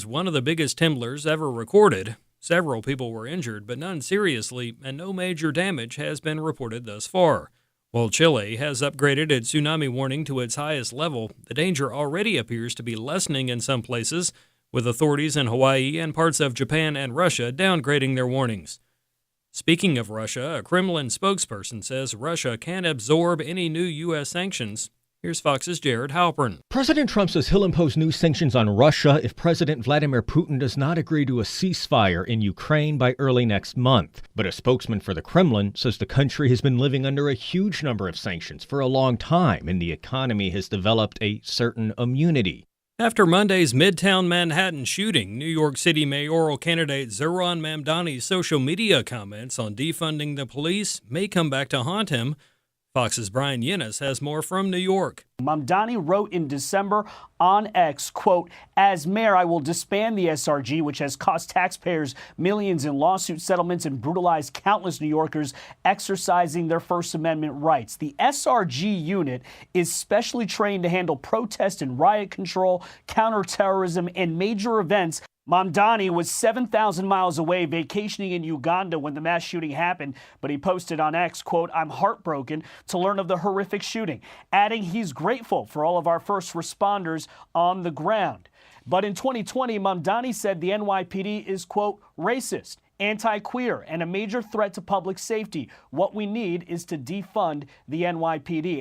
one of the biggest temblors ever recorded. Several people were injured, but none seriously, and no major damage has been reported thus far. While Chile has upgraded its tsunami warning to its highest level, the danger already appears to be lessening in some places, with authorities in Hawaii and parts of Japan and Russia downgrading their warnings. Speaking of Russia, a Kremlin spokesperson says Russia can't absorb any new U.S. sanctions. Here's Fox's Jared Halpern. President Trump says he'll impose new sanctions on Russia if President Vladimir Putin does not agree to a ceasefire in Ukraine by early next month. But a spokesman for the Kremlin says the country has been living under a huge number of sanctions for a long time, and the economy has developed a certain immunity. After Monday's Midtown Manhattan shooting, New York City mayoral candidate Zohran Mamdani's social media comments on defunding the police may come back to haunt him. Fox's Brian Yennis has more from New York. Mamdani wrote in December on X, quote, "As mayor, I will disband the SRG, which has cost taxpayers millions in lawsuit settlements and brutalized countless New Yorkers exercising their First Amendment rights. The SRG unit is specially trained to handle protest and riot control, counterterrorism, and major events." Mamdani was 7,000 miles away vacationing in Uganda when the mass shooting happened, but he posted on X, quote, "I'm heartbroken to learn of the horrific shooting," adding he's grateful for all of our first responders on the ground. But in 2020, Mamdani said the NYPD is, quote, "racist, anti-queer, and a major threat to public safety. What we need is to defund the NYPD."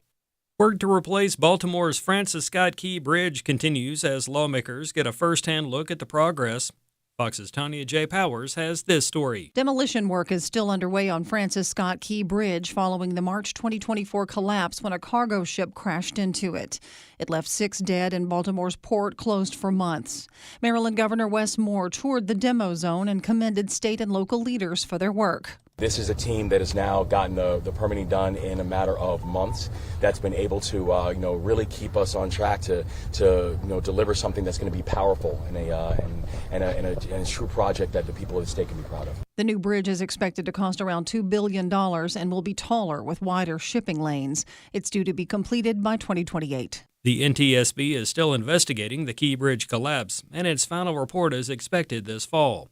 Work to replace Baltimore's Francis Scott Key Bridge continues as lawmakers get a first-hand look at the progress. Fox's Tanya J. Powers has this story. Demolition work is still underway on Francis Scott Key Bridge following the March 2024 collapse when a cargo ship crashed into it. It left 6 dead and Baltimore's port closed for months. Maryland Governor Wes Moore toured the demo zone and commended state and local leaders for their work. This is a team that has now gotten the permitting done in a matter of months. That's been able to, really keep us on track to deliver something that's going to be powerful and a true project that the people of the state can be proud of. The new bridge is expected to cost around $2 billion and will be taller with wider shipping lanes. It's due to be completed by 2028. The NTSB is still investigating the Key Bridge collapse, and its final report is expected this fall.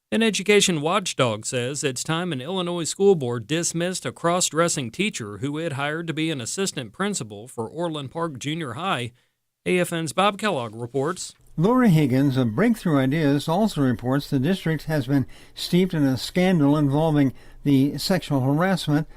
An education watchdog says it's time an Illinois school board dismissed a cross-dressing teacher who it hired to be an assistant principal for Orland Park Junior High. AFN's Bob Kellogg reports. Lori Higgins of Breakthrough Ideas also reports the district has been steeped in a scandal involving the sexual harassment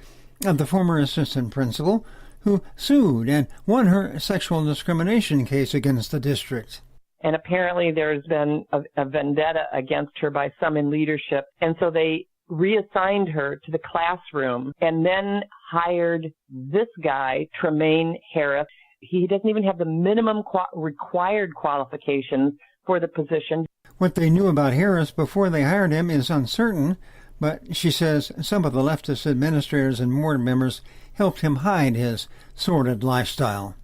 of the former assistant principal, who sued and won her sexual discrimination case against the district. And apparently there's been a vendetta against her by some in leadership. And so they reassigned her to the classroom and then hired this guy, Tremaine Harris. He doesn't even have the minimum required qualifications for the position. What they knew about Harris before they hired him is uncertain, but she says some of the leftist administrators and board members helped him hide his sordid lifestyle.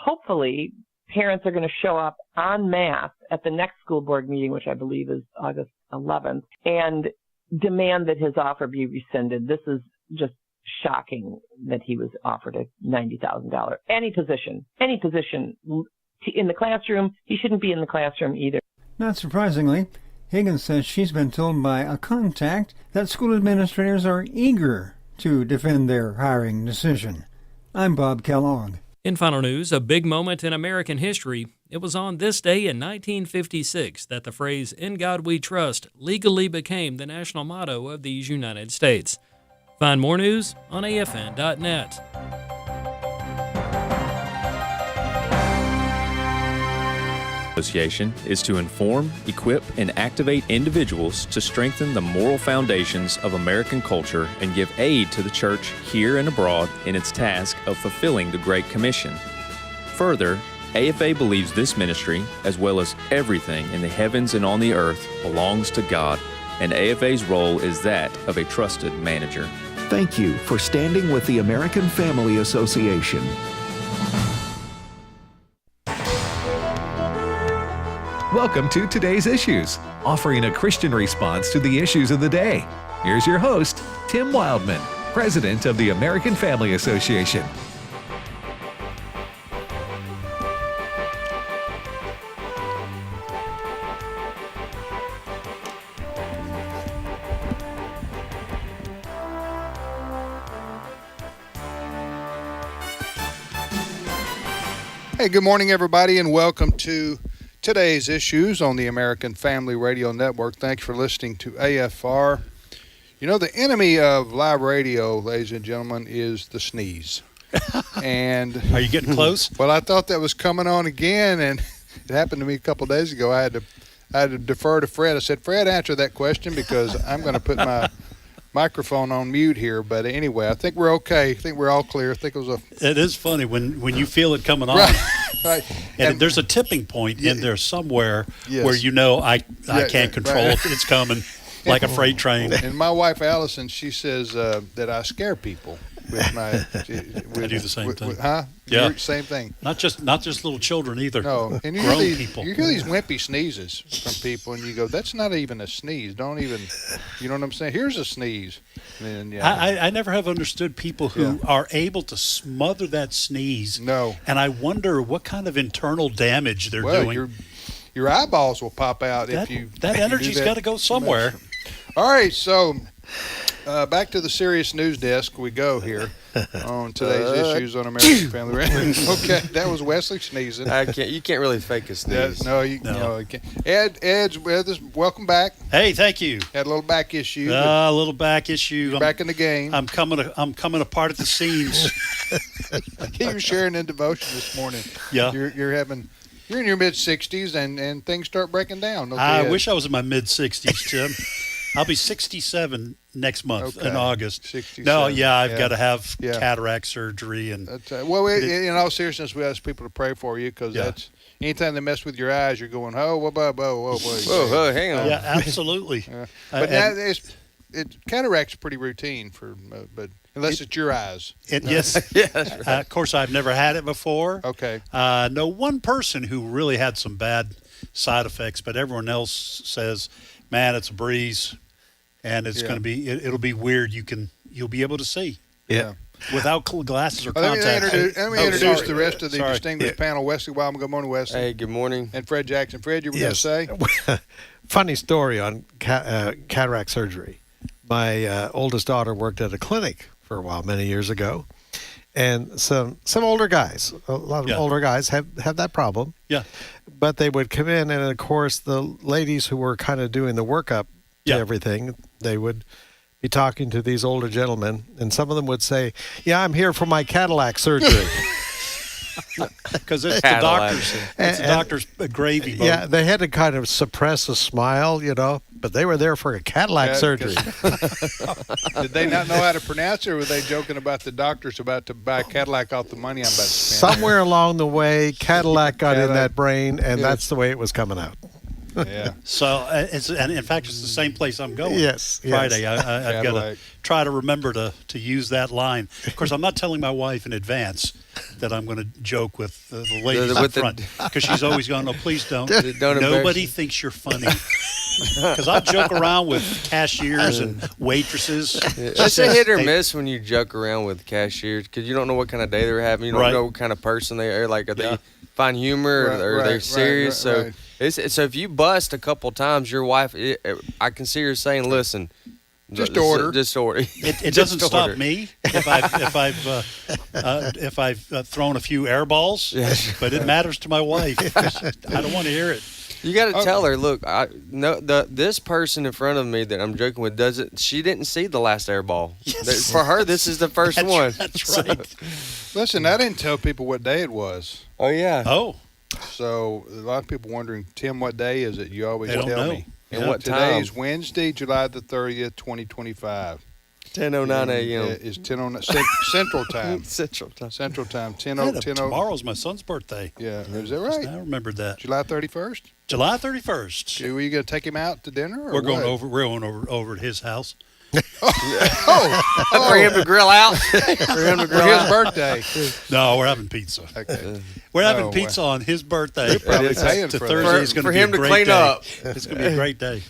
Hopefully, parents are going to show up en masse at the next school board meeting, which I believe is August 11th, and demand that his offer be rescinded. This is just shocking that he was offered a $90,000. Any position in the classroom, he shouldn't be in the classroom either. Not surprisingly, Higgins says she's been told by a contact that school administrators are eager to defend their hiring decision. I'm Bob Kellogg. In final news, a big moment in American history. It was on this day in 1956 that the phrase, "In God We Trust," legally became the national motto of these United States. Find more news on AFN.net. Association is to inform, equip, and activate individuals to strengthen the moral foundations of American culture and give aid to the church here and abroad in its task of fulfilling the Great Commission. Further, AFA believes this ministry, as well as everything in the heavens and on the earth, belongs to God, and AFA's role is that of a trusted manager. Thank you for standing with the American Family Association. Welcome to Today's Issues, offering a Christian response to the issues of the day. Here's your host, Tim Wildman, President of the American Family Association. Hey, good morning, everybody, and welcome to today's issues on the American Family Radio Network. Thanks for listening to AFR. You know, the enemy of live radio, ladies and gentlemen, is the sneeze. And are you getting close? Well, I thought that was coming on again, and it happened to me a couple of days ago. I had to defer to Fred. I said, Fred, answer that question because I'm going to put my microphone on mute here. But anyway, I think we're okay. I think we're all clear. I think it was It is funny when you feel it coming on. Right. And there's a tipping point in there somewhere Yes. where you know I can't control it. It's coming like a freight train. And my wife, Allison, she says that I scare people. With my, I do the same thing. Huh? Yeah. Same thing. Not just little children either. No. And grown people. You hear these wimpy sneezes from people, and you go, that's not even a sneeze. Don't even, you know what I'm saying? Here's a sneeze. And then, I never have understood people who are able to smother that sneeze. No. And I wonder what kind of internal damage they're doing. Your eyeballs will pop out that, if you. That energy's got to go somewhere. All right, so back to the serious news desk we go here on today's issues on American Family Radio. Okay, that was Wesley sneezing. You can't really fake a sneeze. No, you can't. Ed's with us. Welcome back. Hey, thank you. Had a little back issue. A little back issue. Back in the game. I'm coming apart at the seams. You were sharing in devotion this morning. Yeah. You're in your mid-60s and things start breaking down. Okay, I wish I was in my mid-60s, Tim. I'll be 67 next month in August. 67. No, I've got to have cataract surgery. And in all seriousness, we ask people to pray for you because that's anytime they mess with your eyes, you're going, whoa, hang on. Yeah, absolutely. But cataract's pretty routine but unless it's your eyes. Yes. Of course, I've never had it before. Okay. No one person who really had some bad side effects, but everyone else says, man, it's a breeze. And it's going to be, it'll be weird. You'll be able to see. Yeah. Without glasses or contacts. Let me introduce the rest of the distinguished panel. Wesley Wildman. Good morning, Wesley. Hey, good morning. And Fred Jackson. Fred, you were going to say? Funny story on cataract surgery. My oldest daughter worked at a clinic for a while, many years ago. And some older guys, a lot of older guys have that problem. Yeah. But they would come in, and of course, the ladies who were kind of doing the workup to everything, they would be talking to these older gentlemen, and some of them would say, I'm here for my Cadillac surgery. Because it's the doctor's. It's the doctor's gravy boat. Yeah, they had to kind of suppress a smile, but they were there for a Cadillac surgery. Did they not know how to pronounce it, or were they joking about the doctor's about to buy a Cadillac off the money I'm about to spend? Somewhere along the way, Cadillac got in that brain, and that's the way it was coming out. Yeah. So, and in fact, it's the same place I'm going. Yes. Friday. I've got to try to remember to use that line. Of course, I'm not telling my wife in advance that I'm going to joke with the ladies up front because she's always going, no, please don't. Nobody thinks you're funny. Because I joke around with cashiers and waitresses. It's a hit or miss when you joke around with cashiers because you don't know what kind of day they're having. You don't know what kind of person they are. Like, are they find humor or are they serious? So if you bust a couple times, your wife, I can see her saying, listen. Just order. It doesn't stop me if I've thrown a few air balls, but it matters to my wife. I don't want to hear it. You got to tell her, look, this person in front of me that I'm joking with doesn't. She didn't see the last air ball. Yes. For her, this is the first one. That's right. Listen, I didn't tell people what day it was. Oh yeah. Oh. So a lot of people wondering, Tim, what day is it? You always tell me. And what time? Today is Wednesday, July the 30th, 2025. 10:09 a.m. It's 10:09 Central Time. Central Time. 10:00. Tomorrow's my son's birthday. Yeah, is that right? I remembered that. July 31st. July 31st. Were you going to take him out to dinner? Or We're going over at his house. For him to grill out. For him to grill his birthday. No, we're having pizza. Okay. We're having pizza on his birthday. Probably paying to for Thursday is going to be a great clean day. up. It's going to be a great day.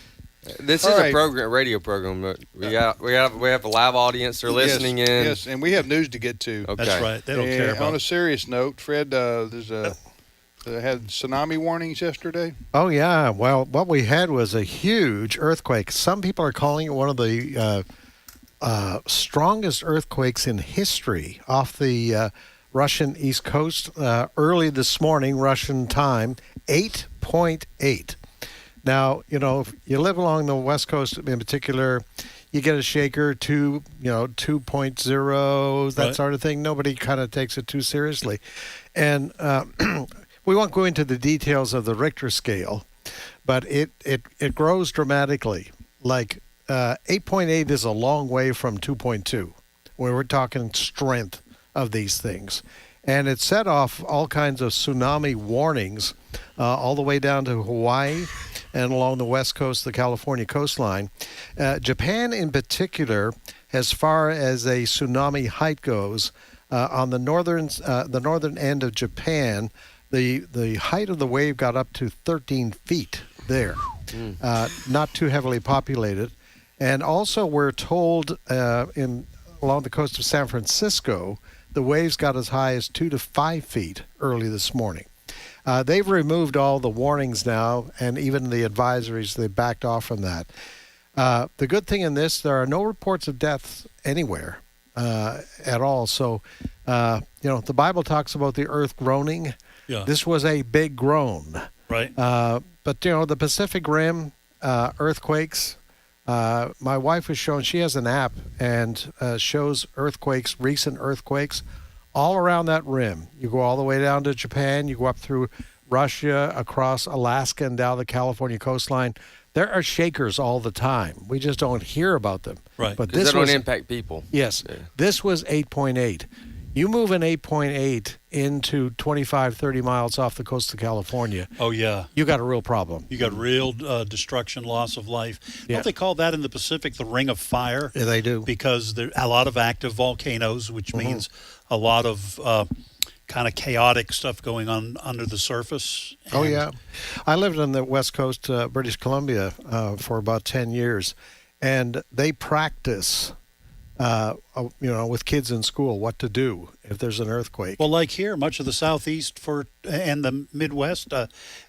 This is a radio program. But we have a live audience. They're listening in. Yes, and we have news to get to. Okay. That's right. They don't care about. On a serious note, Fred, they had tsunami warnings yesterday. Oh yeah. Well, what we had was a huge earthquake. Some people are calling it one of the strongest earthquakes in history off the Russian East Coast, early this morning, Russian time, 8.8. Now, if you live along the West Coast in particular, you get a shaker, 2.0, that sort of thing. Nobody kind of takes it too seriously. And we won't go into the details of the Richter scale, but it grows dramatically. Like 8.8 is a long way from 2.2, where we're talking strength of these things. And it set off all kinds of tsunami warnings all the way down to Hawaii and along the west coast, the California coastline. Japan in particular, as far as a tsunami height goes, on the northern end of Japan, the height of the wave got up to 13 feet there. Not too heavily populated. And also we're told along the coast of San Francisco, the waves got as high as 2 to 5 feet early this morning. They've removed all the warnings now, and even the advisories, they backed off from that. The good thing in this, there are no reports of deaths anywhere at all. So, the Bible talks about the earth groaning. Yeah. This was a big groan. Right. But, the Pacific Rim, earthquakes, my wife was showing, she has an app and shows earthquakes, recent earthquakes, all around that rim. You go all the way down to Japan, you go up through Russia, across Alaska and down the California coastline. There are shakers all the time. We just don't hear about them. Right. But Because they don't impact people. Yes. Yeah. This was 8.8. You move an 8.8 into 25, 30 miles off the coast of California. Oh, yeah. You got a real problem. You got real destruction, loss of life. Yeah. Don't they call that in the Pacific the Ring of Fire? Yeah, they do. Because there are a lot of active volcanoes, which means a lot of kind of chaotic stuff going on under the surface. Oh, yeah. I lived on the west coast, British Columbia, for about 10 years, and they practice with kids in school, what to do if there's an earthquake. Well, like here, much of the southeast and the Midwest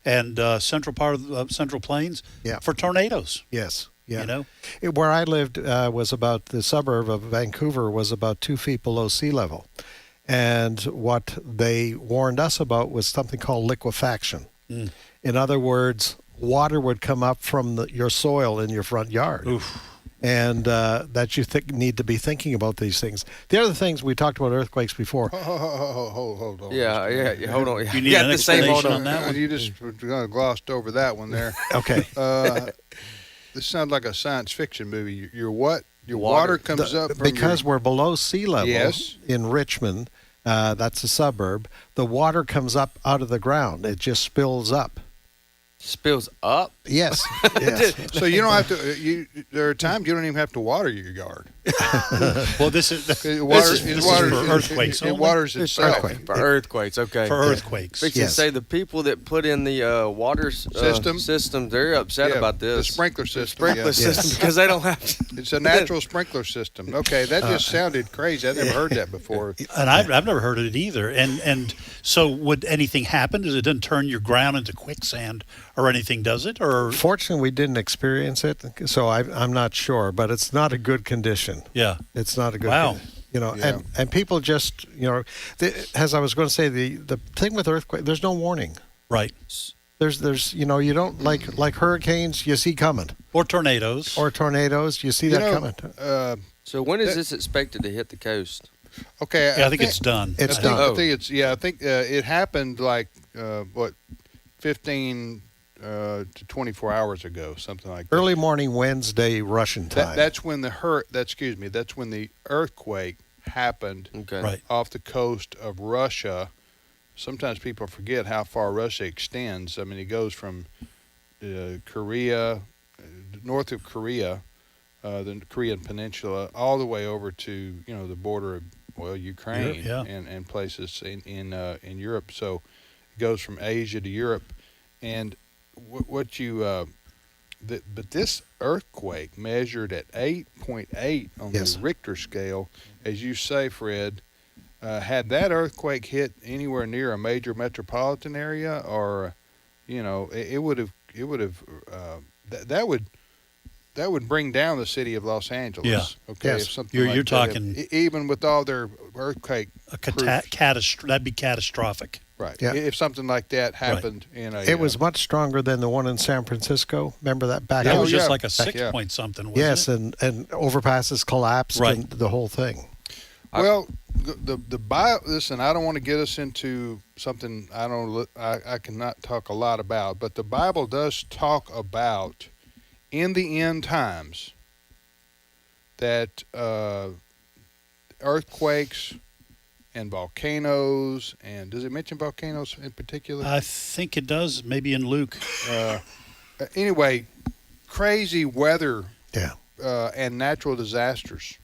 and central part of the Central Plains for tornadoes. Yes. Yeah. Where I lived was about the suburb of Vancouver was about 2 feet below sea level. And what they warned us about was something called liquefaction. In other words, water would come up from your soil in your front yard. Oof. And that you need to be thinking about these things. The other things, we talked about earthquakes before. Hold on. Yeah, hold on. You need an explanation on that one? You just glossed over that one there. Okay. This sounds like a science fiction movie. Your what? Your water comes up from because we're below sea level in Richmond. That's a suburb. The water comes up out of the ground. It just spills up. Spills up? Yes. Yes. So you don't have to. There are times you don't even have to water your yard. Well, this is for earthquakes. It waters itself. For earthquakes, okay. For earthquakes. Fix to say the people that put in the water system, they're upset about this. The sprinkler system. Sprinkler system, because they don't have to. It's a natural sprinkler system. Okay, that just sounded crazy. I've never heard that before. And I've never heard it either. And so would anything happen? Does it doesn't turn your ground into quicksand or anything, does it? Or fortunately, we didn't experience it, so I'm not sure. But it's not a good condition. Yeah, it's not a good. Wow. And people just as I was going to say, the thing with earthquake, there's no warning. Right. There's you don't like hurricanes, you see coming. Or tornadoes, you see that coming. So when is this expected to hit the coast? Okay, I think it's done. It's done. I think it happened 15 to 24 hours ago, something like that. Early morning Wednesday Russian time. That's when the earthquake happened off the coast of Russia. Sometimes people forget how far Russia extends. I mean, it goes from Korea, north of Korea, the Korean Peninsula, all the way over to the border of Ukraine and places in Europe. So it goes from Asia to Europe, and but this earthquake measured at 8.8 on the Richter scale, as you say, Fred. Had that earthquake hit anywhere near a major metropolitan area, or it would have that would bring down the city of Los Angeles. Yeah. Okay. Yes. If something You're like talking that, even with all their earthquake. That'd be catastrophic. Right. Yeah. If something like that happened it was much stronger than the one in San Francisco. Remember that back? That was just like a 6 point something. Wasn't yes, it? and overpasses collapsed. Right. And the whole thing. Well, the Bible. Listen, I don't want to get us into something I cannot talk a lot about, but the Bible does talk about in the end times that earthquakes and volcanoes, and does it mention volcanoes in particular? I think it does. Maybe in Luke. Anyway, crazy weather and natural disasters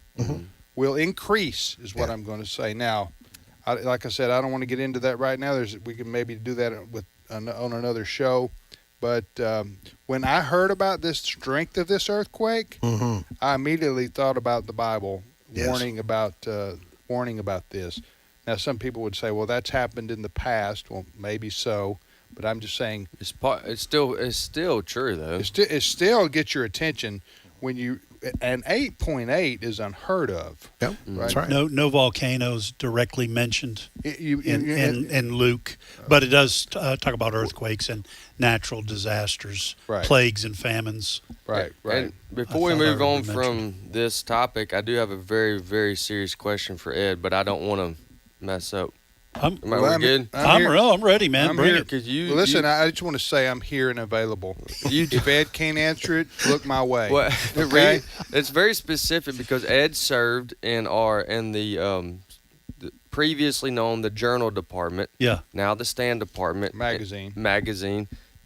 will increase, is what I'm going to say. Now, like I said, I don't want to get into that right now. We can maybe do that on another show. But when I heard about this strength of this earthquake, I immediately thought about the Bible warning about this. Now, some people would say, "Well, that's happened in the past." Well, maybe so, but I'm just saying it's still true though. It still gets your attention when you. And 8.8 is unheard of. Yep, that's right. No volcanoes directly mentioned in Luke, but it does talk about earthquakes and natural disasters, plagues and famines. Right. And before we move on from this topic, I do have a very, very serious question for Ed, but I don't want to mess up. I'm good? I'm ready, man. Bring it. Listen, I just want to say I'm here and available. If Ed can't answer it, look my way. Well, okay? It's very specific because Ed served in the previously known the Journal Department. Yeah. Now the Stand Department. Magazine.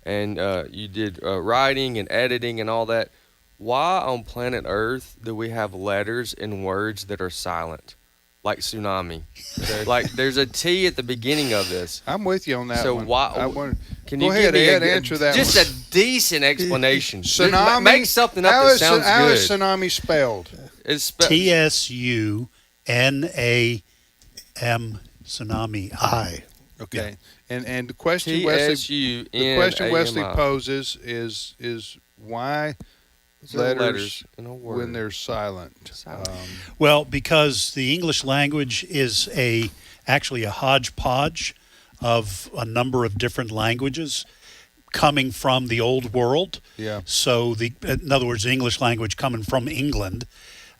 And you did writing and editing and all that. Why on planet Earth do we have letters and words that are silent? Like tsunami. Like there's a T at the beginning of this. I'm with you on that one. So why? Can you go ahead, give me Ed, answer that just one. a decent explanation? Tsunami. Make something up that sounds good. How is tsunami spelled? It's TSUNAM. Tsunami. I. Okay. And the question Wesley poses is why letters when they're silent. Well, because the English language is actually a hodgepodge of a number of different languages coming from the old world. Yeah. So in other words, the English language coming from England.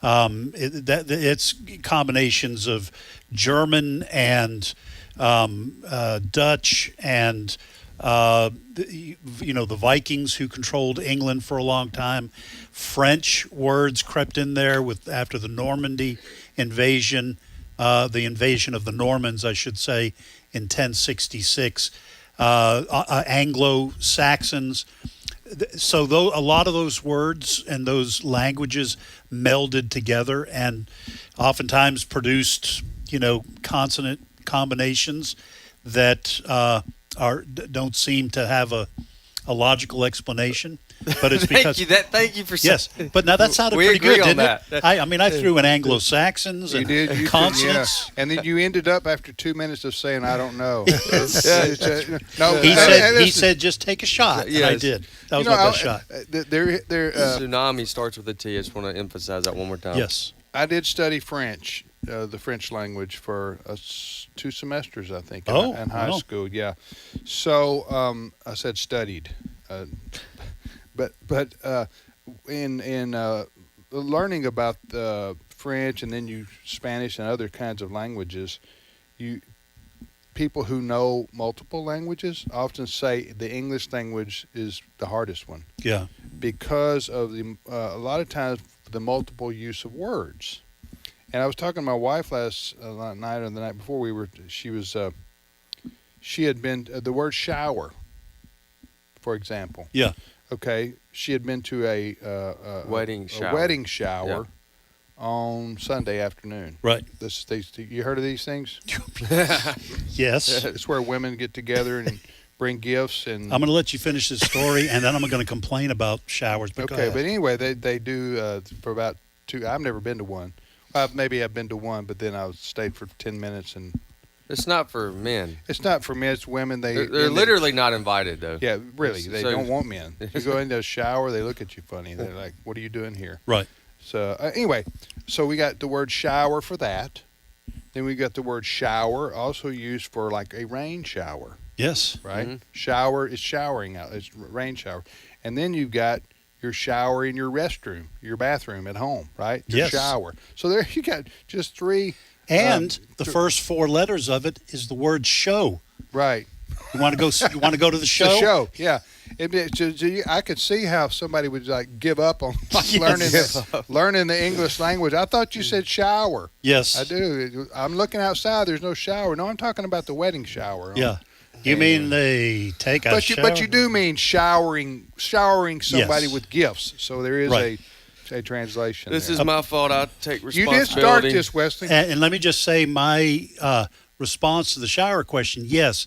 It's combinations of German and Dutch and the Vikings who controlled England for a long time. French words crept in there after the Normandy invasion, the invasion of the Normans, I should say, in 1066. Anglo-Saxons. So a lot of those words and those languages melded together and oftentimes produced, consonant combinations that don't seem to have a logical explanation. But it's because thank you for yes. But now that sounded pretty good, didn't it? I threw in Anglo-Saxons and consonants, and then you ended up after 2 minutes of saying I don't know. He said just take a shot, and I did. That was my best shot. Tsunami starts with a T. I just want to emphasize that one more time. Yes, I did study French, the French language, for 2 semesters, I think, in high school. Yeah, so I said studied. But in learning about French and then Spanish and other kinds of languages, people who know multiple languages often say the English language is the hardest one. Yeah, because of a lot of times the multiple use of words. And I was talking to my wife last night or the night before. She had been the word shower, for example. Yeah. Okay, she had been to a wedding shower on Sunday afternoon. Right. You heard of these things? Yes. It's where women get together and bring gifts. And I'm going to let you finish this story, and then I'm going to complain about showers. Okay, but anyway, they do for about 2. I've never been to one. Maybe I've been to one, but then I stayed for 10 minutes and It's not for men. It's not for men. It's women. They're literally not invited, though. Yeah, really. They don't want men. You go into a shower, they look at you funny. They're like, "What are you doing here?" Right. So anyway, so we got the word shower for that. Then we got the word shower, also used for like a rain shower. Yes. Right. Mm-hmm. Shower is showering out. It's rain shower. And then you've got your shower in your restroom, your bathroom at home. Right. Your shower. So there you got just three. And the first four letters of it is the word show. Right. You want to go? You want to go to the show? The show, yeah. I could see how somebody would like give up on learning the English language. I thought you said shower. Yes, I do. I'm looking outside. There's no shower. No, I'm talking about the wedding shower. Yeah. You mean they take a shower? But you do mean showering somebody with gifts. So there is a translation. This is my fault. I take responsibility. You did start this, Wesley. And let me just say my response to the shower question, yes,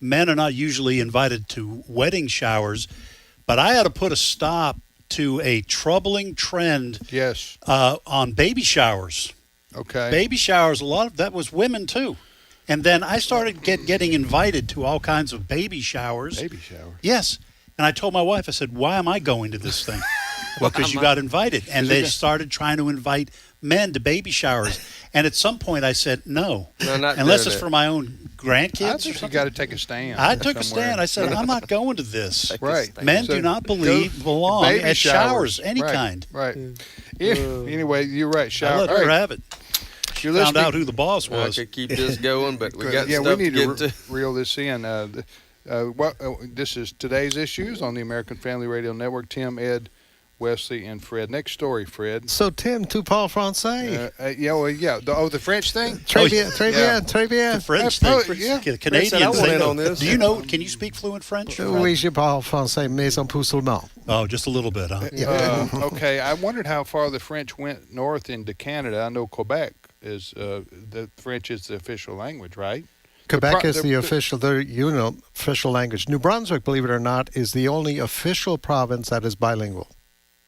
men are not usually invited to wedding showers, but I had to put a stop to a troubling trend on baby showers. Okay. Baby showers, a lot of that was women too. And then I started getting invited to all kinds of baby showers. Baby showers? Yes. And I told my wife, I said, why am I going to this thing? Well, because you got invited. And they started trying to invite men to baby showers. And at some point I said, no. Not unless it's for my own grandkids. I think you got to take a stand. I took a stand. I said, I'm not going to this. Right. Men do not belong at showers, any kind. Right. Anyway, you're right. Shower. I let her have it. She found out who the boss was. I could keep this going, but we got stuff we need to get to. Reel this in. This is today's issues on the American Family Radio Network. Tim, Ed, Wesley, and Fred. Next story, Fred. So, Tim, tu parles français? The French thing? Très bien. The French thing. The Canadians thing on this. Do you know, can you speak fluent French? Oui, je parle français, mais un peu seulement. Oh, just a little bit, huh? Okay, I wondered how far the French went north into Canada. I know Quebec is, the French is the official language, right? Quebec is the official language. New Brunswick, believe it or not, is the only official province that is bilingual.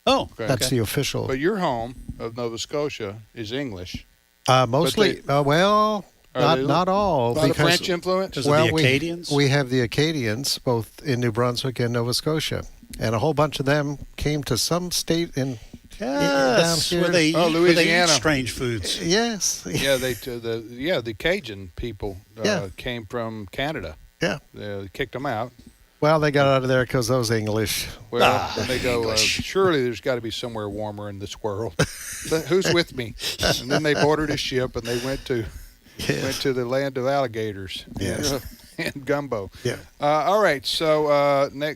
Oh, okay. That's the official. But your home of Nova Scotia is English. Mostly, not all. Not a French influence? The Acadians? We have the Acadians, both in New Brunswick and Nova Scotia. And a whole bunch of them came to some state in down here. Where they Louisiana. eat strange foods. Yes. Yeah, the Cajun people came from Canada. Yeah. They kicked them out. Well, they got out of there because those English. Well, they go, surely there's got to be somewhere warmer in this world. Who's with me? And then they boarded a ship and they went to the land of alligators. Yes. And gumbo. Yeah. All right. So the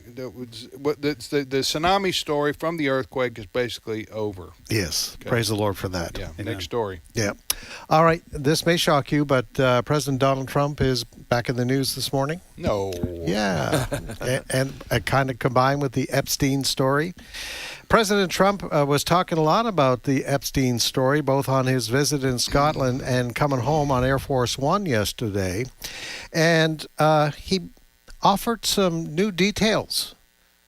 tsunami story from the earthquake is basically over. Yes. Okay. Praise the Lord for that. Yeah. Next story. Yeah. All right. This may shock you, but President Donald Trump is back in the news this morning. No. Yeah. and kind of combined with the Epstein story. President Trump was talking a lot about the Epstein story, both on his visit in Scotland and coming home on Air Force One yesterday. And he offered some new details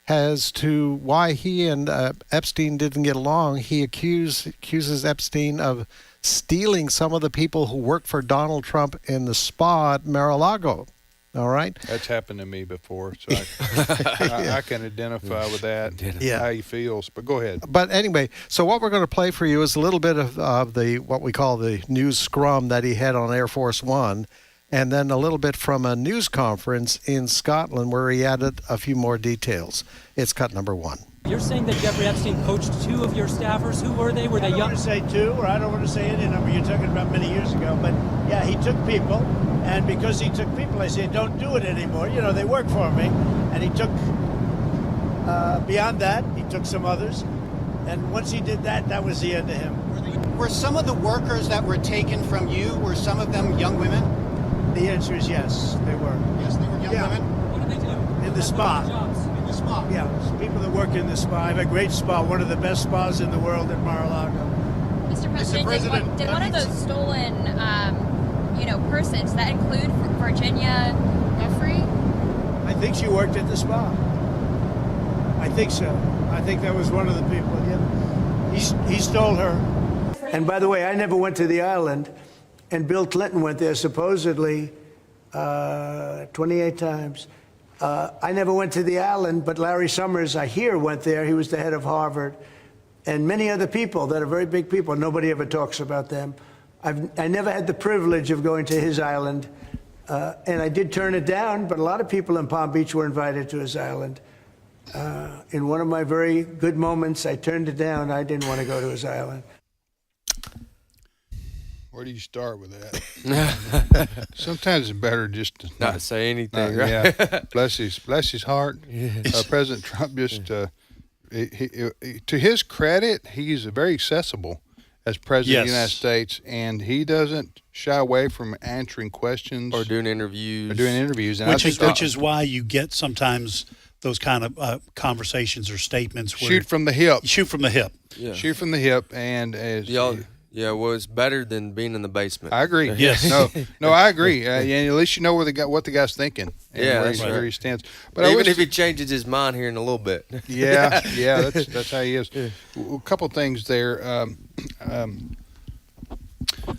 as to why he and Epstein didn't get along. He accuses Epstein of stealing some of the people who worked for Donald Trump in the spa at Mar-a-Lago. All right. That's happened to me before, so I can identify with that. How he feels. But go ahead. But anyway, so what we're going to play for you is a little bit of the what we call the news scrum that he had on Air Force One, and then a little bit from a news conference in Scotland where he added a few more details. It's cut number one. You're saying that Jeffrey Epstein coached two of your staffers. Who were they? Were they young? I don't want to say two, or I don't want to say any number. You're talking about many years ago. But, yeah, he took people, and because he took people, I said, don't do it anymore. You know, they work for me. And he took, beyond that, he took some others. And once he did that, that was the end of him. Were some of the workers that were taken from you, were some of them young women? The answer is yes, they were. Yes, they were young women? What did they do? In the spa. In the spa? Yeah, people that work in the spa. I have a great spa, one of the best spas in the world at Mar-a-Lago. Mr. President, did one of those stolen, persons, that include Virginia Jeffrey? I think she worked at the spa. I think so. I think that was one of the people. Yeah. He stole her. And by the way, I never went to the island, and Bill Clinton went there supposedly 28 times. I never went to the island, but Larry Summers, I hear, went there. He was the head of Harvard. And many other people that are very big people. Nobody ever talks about them. I never had the privilege of going to his island. And I did turn it down, but a lot of people in Palm Beach were invited to his island. In one of my very good moments, I turned it down. I didn't want to go to his island. Where do you start with that? Sometimes it's better just to not say anything. Right? Yeah, bless his heart. Yes. President Trump just, to his credit, he's very accessible as president of the United States, and he doesn't shy away from answering questions or doing interviews. And which is why you get sometimes those kind of conversations or statements where shoot from the hip. Shoot from the hip. Yeah. Shoot from the hip, and as yeah, well, it's better than being in the basement. I agree. Yes. No, I agree. And at least you know what the guy's thinking. And where he stands. But even if he changes his mind here in a little bit. Yeah, that's how he is. A couple things there.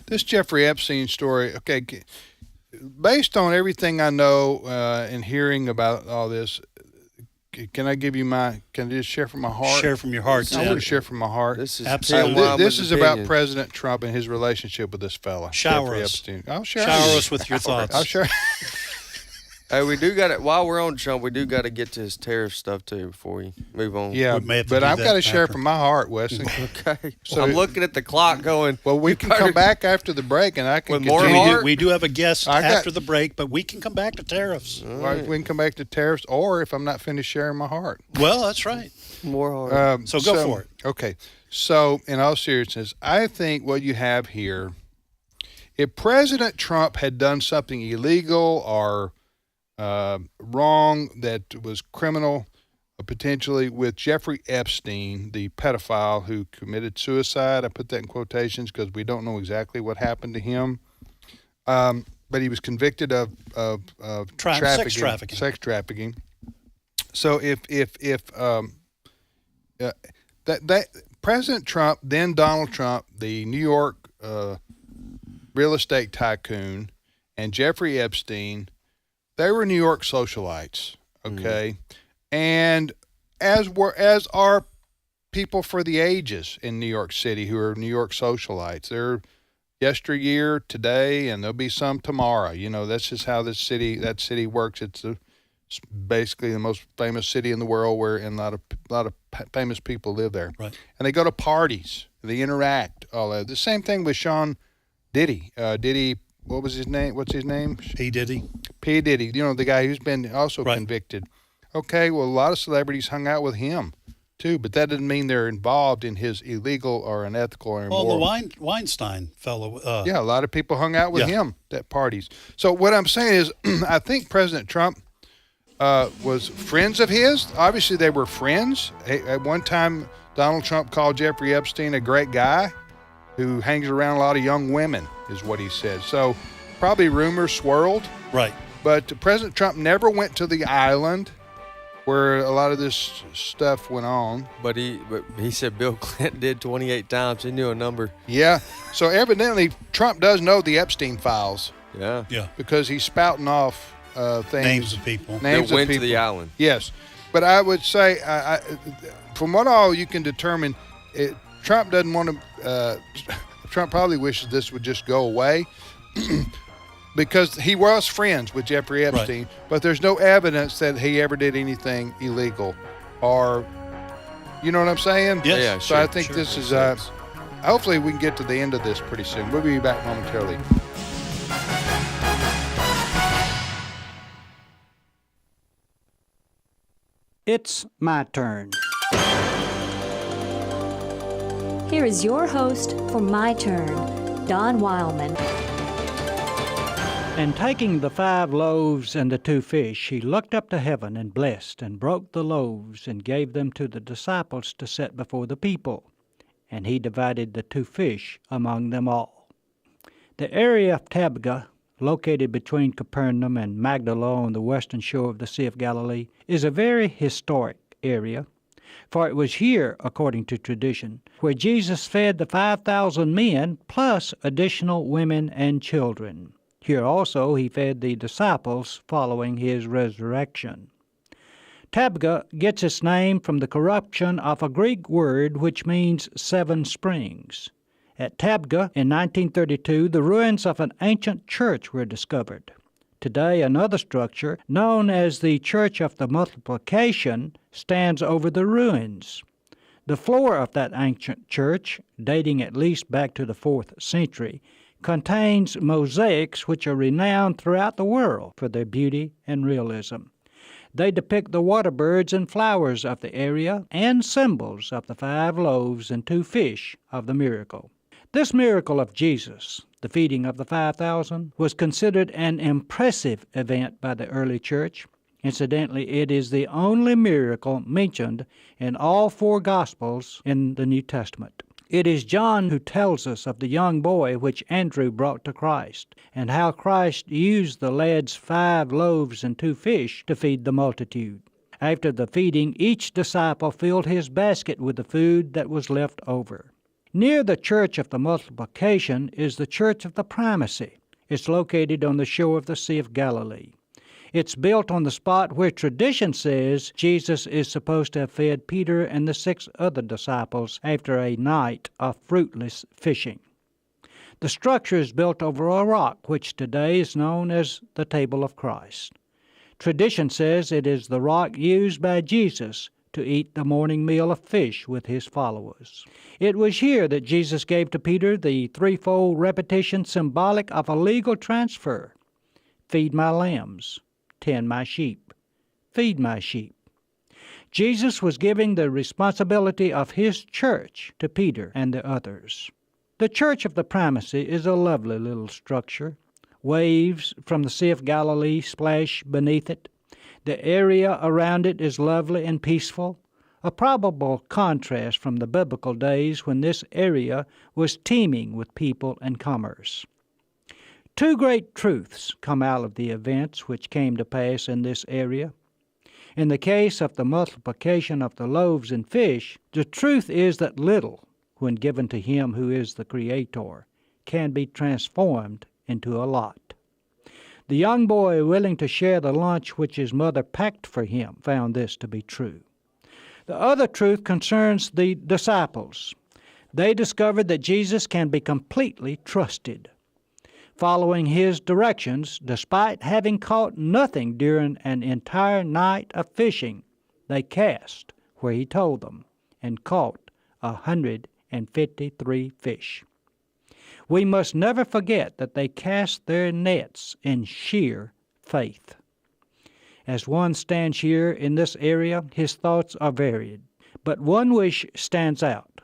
This Jeffrey Epstein story. Okay, based on everything I know and hearing about all this. Can I just share from my heart? Share from your heart. I want to share from my heart. This is absolutely. This is about President Trump and his relationship with this fella. Shower us. Epstein. I'll share us with your thoughts. I'll share. Hey, we do got it. While we're on Trump, we do got to get to his tariff stuff too before we move on. Yeah, but I've got to share from my heart, Wesley. Okay. So I'm looking at the clock, going. Well, we can come back after the break, and I can with more heart. We do have a guest after the break, but we can come back to tariffs. Right. We can come back to tariffs, or if I'm not finished sharing my heart. Well, that's right. More heart. So go for it. Okay. So, in all seriousness, I think what you have here, if President Trump had done something illegal or wrong that was criminal, potentially, with Jeffrey Epstein, the pedophile who committed suicide. I put that in quotations because we don't know exactly what happened to him. But he was convicted of sex trafficking. So if that President Trump, then Donald Trump, the New York real estate tycoon, and Jeffrey Epstein, they were New York socialites, okay? And as are people for the ages in New York City who are New York socialites. They're yesteryear, today, and there'll be some tomorrow. You know, that's just how that city works. It's basically the most famous city in the world, where a lot of famous people live there. Right. And they go to parties. They interact. All that. The same thing with Sean Diddy. Diddy. What was his name? What's his name? P. Diddy. P. Diddy. You know, the guy who's been also convicted. Okay, well, a lot of celebrities hung out with him, too, but that doesn't mean they're involved in his illegal or unethical or immoral. Well, the Weinstein fellow. Yeah, a lot of people hung out with him at parties. So what I'm saying is, I think President Trump was friends of his. Obviously, they were friends. At one time, Donald Trump called Jeffrey Epstein a great guy who hangs around a lot of young women, is what he said. So probably rumors swirled. Right. But President Trump never went to the island where a lot of this stuff went on. But he said Bill Clinton did 28 times. He knew a number. Yeah. So evidently Trump does know the Epstein files. Yeah. Yeah. Because he's spouting off things. Names of people. Names that went of people. to the island. Yes. But I would say, from what all you can determine, Trump doesn't want to, Trump probably wishes this would just go away because he was friends with Jeffrey Epstein, but there's no evidence that he ever did anything illegal or, you know what I'm saying? Yes. Yeah, So I think this is, hopefully we can get to the end of this pretty soon. We'll be back momentarily. It's my turn. Here is your host for My Turn, Don Wildman. And taking the 5 loaves and the 2 fish, he looked up to heaven and blessed and broke the loaves and gave them to the disciples to set before the people. And he divided the 2 fish among them all. The area of Tabgha, located between Capernaum and Magdala on the western shore of the Sea of Galilee, is a very historic area. For it was here, according to tradition, where Jesus fed the 5,000 men plus additional women and children. Here also he fed the disciples following his resurrection. Tabgha gets its name from the corruption of a Greek word which means 7 springs. At Tabgha in 1932, the ruins of an ancient church were discovered. Today, another structure, known as the Church of the Multiplication, stands over the ruins. The floor of that ancient church, dating at least back to the 4th century, contains mosaics which are renowned throughout the world for their beauty and realism. They depict the water birds and flowers of the area and symbols of the 5 loaves and 2 fish of the miracle. This miracle of Jesus, the feeding of the 5,000, was considered an impressive event by the early church. Incidentally, it is the only miracle mentioned in all 4 Gospels in the New Testament. It is John who tells us of the young boy which Andrew brought to Christ, and how Christ used the lad's 5 loaves and 2 fish to feed the multitude. After the feeding, each disciple filled his basket with the food that was left over. Near the Church of the Multiplication is the Church of the Primacy. It's located on the shore of the Sea of Galilee. It's built on the spot where tradition says Jesus is supposed to have fed Peter and the 6 other disciples after a night of fruitless fishing. The structure is built over a rock which today is known as the Table of Christ. Tradition says it is the rock used by Jesus to eat the morning meal of fish with his followers. It was here that Jesus gave to Peter the 3-fold repetition symbolic of a legal transfer. Feed my lambs. Tend my sheep. Feed my sheep. Jesus was giving the responsibility of his church to Peter and the others. The Church of the Primacy is a lovely little structure. Waves from the Sea of Galilee splash beneath it. The area around it is lovely and peaceful, a probable contrast from the biblical days when this area was teeming with people and commerce. 2 great truths come out of the events which came to pass in this area. In the case of the multiplication of the loaves and fish, the truth is that little, when given to him who is the Creator, can be transformed into a lot. The young boy willing to share the lunch which his mother packed for him found this to be true. The other truth concerns the disciples. They discovered that Jesus can be completely trusted. Following his directions, despite having caught nothing during an entire night of fishing, they cast where he told them and caught 153 fish. We must never forget that they cast their nets in sheer faith. As one stands here in this area, his thoughts are varied, but one wish stands out,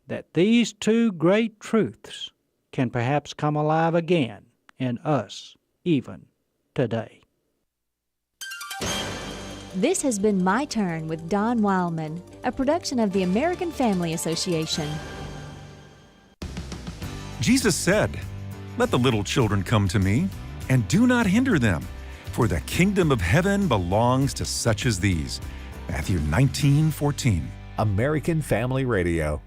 that these 2 great truths can perhaps come alive again in us, even today. This has been My Turn with Don Wildman, a production of the American Family Association. Jesus said, "Let the little children come to me, and do not hinder them, for the kingdom of heaven belongs to such as these." Matthew 19:14. American Family Radio.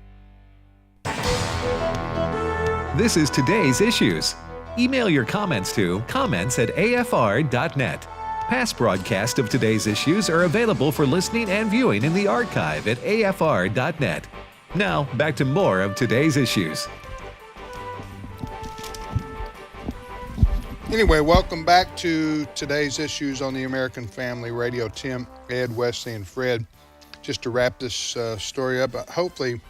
This is Today's Issues. Email your comments to comments@afr.net. Past broadcasts of Today's Issues are available for listening and viewing in the archive at afr.net. Now, back to more of Today's Issues. Anyway, welcome back to Today's Issues on the American Family Radio. Tim, Ed, Wesley, and Fred. Just to wrap this story up, hopefully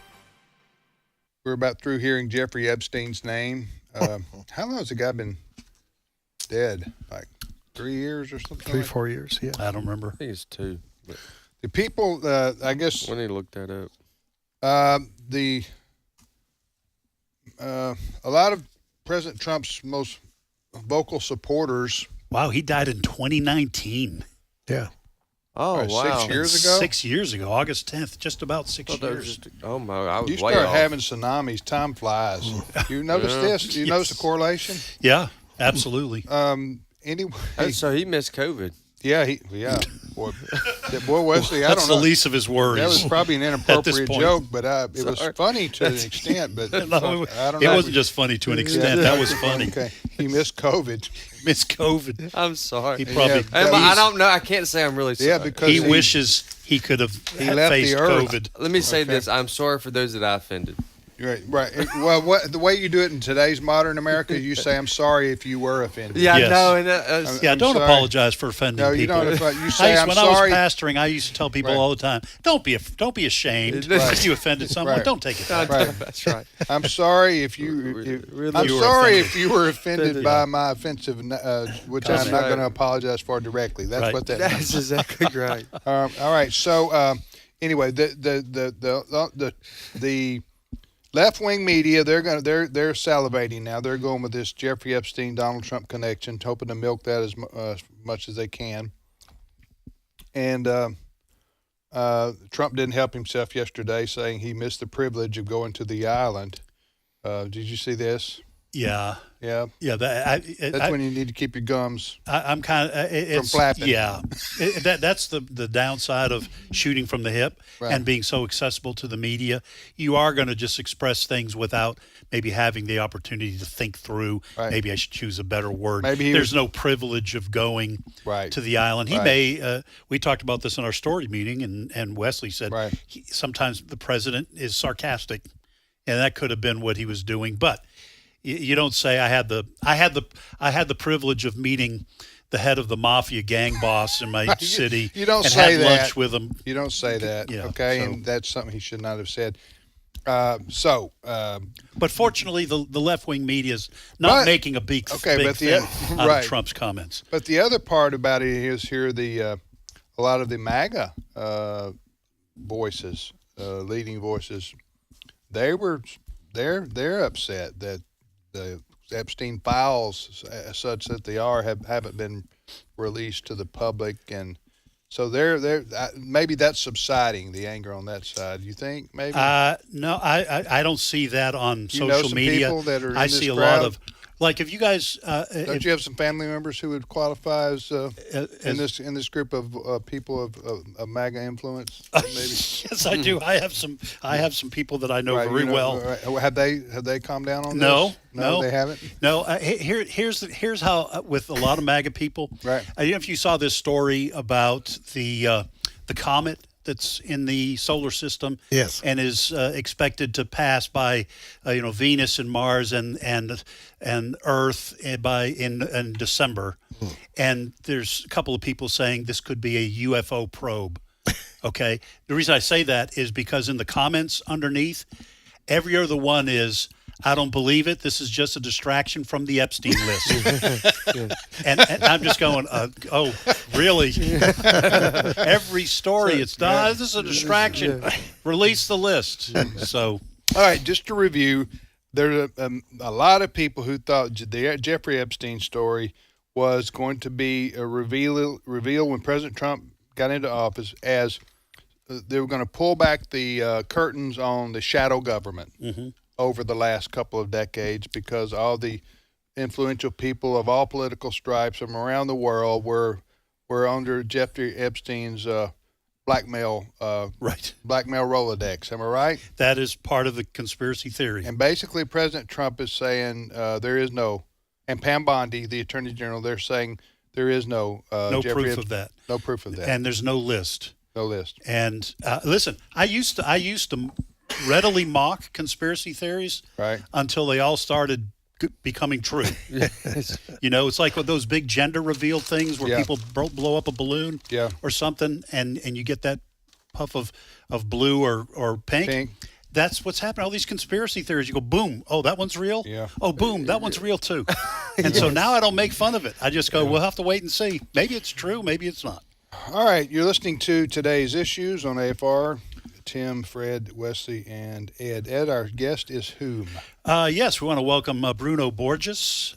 we're about through hearing Jeffrey Epstein's name. How long has the guy been dead? Like 3 years or something? 3-4 years, yeah. I don't remember. I think it's 2. But the people, I guess... We need to look that up. A lot of President Trump's most vocal supporters. Wow, he died in 2019. Yeah. Oh, wow. 6 years ago? 6 years ago, August 10th, just about 6 years. Oh, my, I was you way start off. having tsunamis, time flies. You notice this? You notice the correlation? Yeah, absolutely. Anyway. So he missed COVID. Yeah, boy, Wesley, I don't know. That's the least of his worries. That was probably an inappropriate joke, but it was funny to an extent. But no, I don't know. It wasn't just funny to an extent. That was funny. Okay, he missed COVID. I'm sorry. He probably. I don't know. I can't say I'm really sorry. Yeah, because he wishes he could have faced COVID. Let me say this: I'm sorry for those that I offended. Right. Well, the way you do it in today's modern America, you say, "I'm sorry if you were offended." Yeah, yes. no, and don't apologize for offending people. No, you don't. You say, "I'm when sorry." I was pastoring, I used to tell people all the time, "Don't be ashamed if you offended someone. Right. Don't take it." Right. That's right. I'm sorry if you. If you were offended by my offensive, which I'm not going to apologize for directly. That's what that means. That's exactly right. All right. So anyway, the left-wing media, they're salivating now. They're going with this Jeffrey Epstein, Donald Trump connection, hoping to milk that as much as they can. And Trump didn't help himself yesterday, saying he missed the privilege of going to the island. Did you see this? Yeah. Yeah. That's when you need to keep your gums. I'm kind of from flapping. Yeah, that's the downside of shooting from the hip and being so accessible to the media. You are going to just express things without maybe having the opportunity to think through. Right. Maybe I should choose a better word. Maybe there's no privilege of going to the island. He may. We talked about this in our story meeting, and Wesley said sometimes the president is sarcastic, and that could have been what he was doing, but. You don't say I had the privilege of meeting the head of the mafia gang boss in my city. You don't and say had that. lunch with him. You don't say that. Yeah, okay, and that's something he should not have said. But fortunately, the left wing media is not making a big thing out of Trump's comments. But the other part about it is here a lot of the MAGA voices, leading voices, they're upset that the Epstein files, such that they haven't been released to the public, and so they're maybe that's subsiding, the anger on that side. You think maybe? No, I don't see that on social media. People that are I see a lot of. Like if you guys, don't you have some family members who would qualify as in this group of people of MAGA influence? Maybe. Yes, I do. I have some people that I know very well. Have they calmed down on this? No, they haven't. No. Here's how with a lot of MAGA people. Right. If you saw this story about the comet that's in the solar system, yes, and is expected to pass by, Venus and Mars and Earth in December, and there's a couple of people saying this could be a UFO probe. Okay, the reason I say that is because in the comments underneath, every other one is, I don't believe it. This is just a distraction from the Epstein list. and I'm just going, oh, really? Every story, it's this is a distraction. Release the list. So, all right, just to review, there's a lot of people who thought the Jeffrey Epstein story was going to be a reveal when President Trump got into office, as they were going to pull back the curtains on the shadow government. Mm-hmm. Over the last couple of decades, because all the influential people of all political stripes from around the world were under Jeffrey Epstein's blackmail Rolodex. Am I right? That is part of the conspiracy theory. And basically, President Trump is saying there is no, and Pam Bondi, the Attorney General, they're saying there is no Jeffrey proof of that. No proof of that. And there's no list. No list. And listen, I used to readily mock conspiracy theories until they all started becoming true. It's like with those big gender reveal things where people blow up a balloon or something, and you get that puff of blue or pink. That's what's happening. All these conspiracy theories, you go, boom, oh, that one's real? Yeah. Oh, boom, that one's real too. And so now I don't make fun of it. I just go, we'll have to wait and see. Maybe it's true, maybe it's not. All right, you're listening to Today's Issues on AFR. Tim, Fred, Wesley, and Ed. Ed, our guest is whom? Yes, we want to welcome Bruno Borges,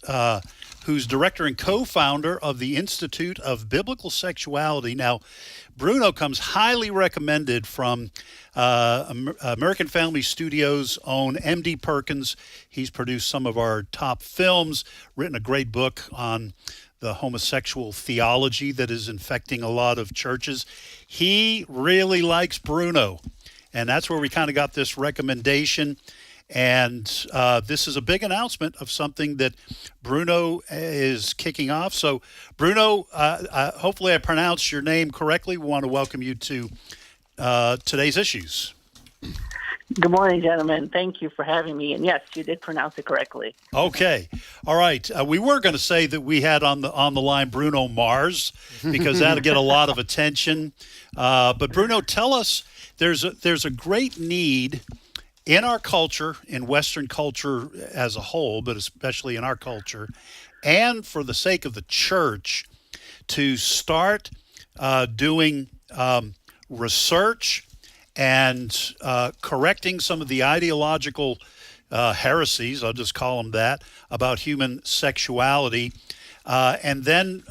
who's director and co-founder of the Institute of Biblical Sexuality. Now, Bruno comes highly recommended from American Family Studios' own M.D. Perkins. He's produced some of our top films, written a great book on the homosexual theology that is infecting a lot of churches. He really likes Bruno, and that's where we kind of got this recommendation. And this is a big announcement of something that Bruno is kicking off. So, Bruno, hopefully I pronounced your name correctly. We want to welcome you to today's issues. Good morning, gentlemen. Thank you for having me. And yes, you did pronounce it correctly. Okay. All right. We were going to say that we had on the line Bruno Mars, because that'll get a lot of attention. But Bruno, tell us, there's a great need in our culture, in Western culture as a whole, but especially in our culture, and for the sake of the church, to start doing research and correcting some of the ideological heresies, I'll just call them that, about human sexuality, and then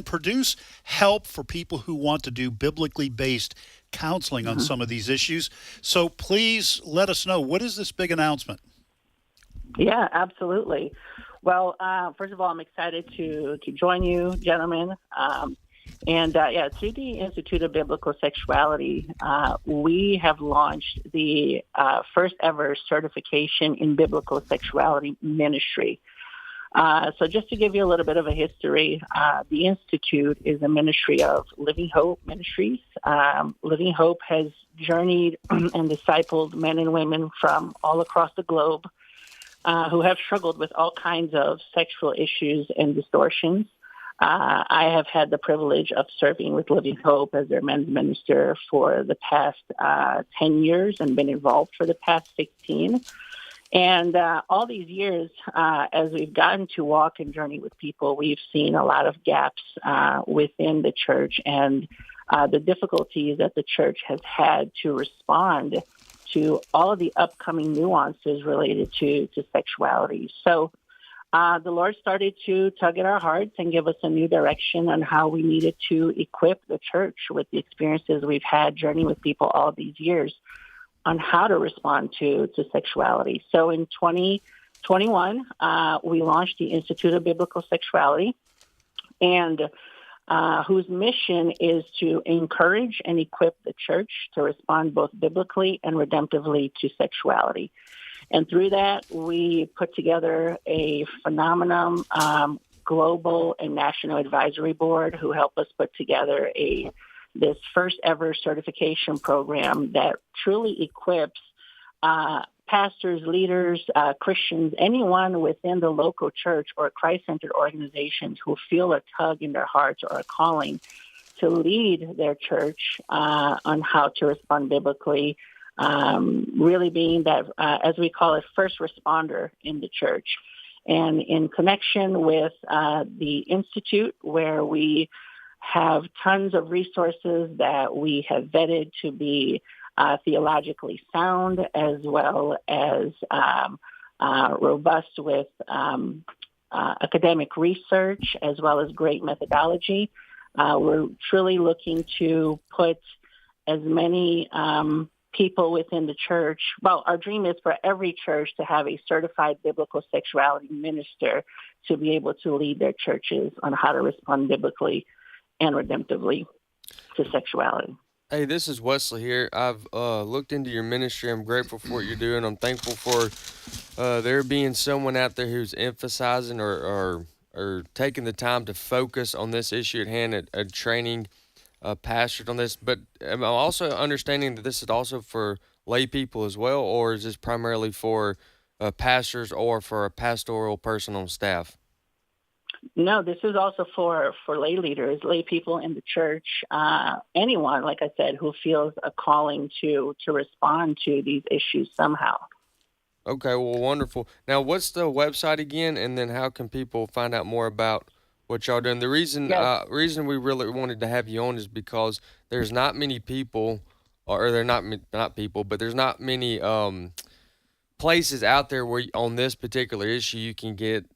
produce help for people who want to do biblically based counseling on some of these issues. So please let us know, what is this big announcement? Yeah, absolutely. Well, first of all, I'm excited to join you, gentlemen. Through the Institute of Biblical Sexuality, we have launched the first ever certification in biblical sexuality ministry. So just to give you a little bit of a history, the Institute is a ministry of Living Hope Ministries. Living Hope has journeyed and discipled men and women from all across the globe who have struggled with all kinds of sexual issues and distortions. I have had the privilege of serving with Living Hope as their men's minister for the past 10 years and been involved for the past 16. And all these years, as we've gotten to walk and journey with people, we've seen a lot of gaps within the church and the difficulties that the church has had to respond to all of the upcoming nuances related to sexuality. So the Lord started to tug at our hearts and give us a new direction on how we needed to equip the church with the experiences we've had journeying with people all these years on how to respond to sexuality. So in 2021, we launched the Institute of Biblical Sexuality, and whose mission is to encourage and equip the church to respond both biblically and redemptively to sexuality. And through that, we put together a phenomenal global and national advisory board who help us put together this first ever certification program that truly equips pastors, leaders, Christians, anyone within the local church or Christ-centered organizations who feel a tug in their hearts or a calling to lead their church on how to respond biblically, really being that, as we call it, first responder in the church. And in connection with the Institute, where we have tons of resources that we have vetted to be theologically sound, as well as robust with academic research, as well as great methodology. We're truly looking to put as many people within the church. Well, our dream is for every church to have a certified biblical sexuality minister to be able to lead their churches on how to respond biblically and redemptively to sexuality. Hey, this is Wesley here. I've looked into your ministry. I'm grateful for what you're doing. I'm thankful for there being someone out there who's emphasizing or taking the time to focus on this issue at hand, at training pastors on this. But am I also understanding that this is also for lay people as well, or is this primarily for pastors or for a pastoral person on staff? No, this is also for lay leaders, lay people in the church, anyone, like I said, who feels a calling to respond to these issues somehow. Okay, well, wonderful. Now, what's the website again, and then how can people find out more about what y'all doing? The reason we really wanted to have you on is because there's not many people, or they're not people, but there's not many places out there where on this particular issue you can get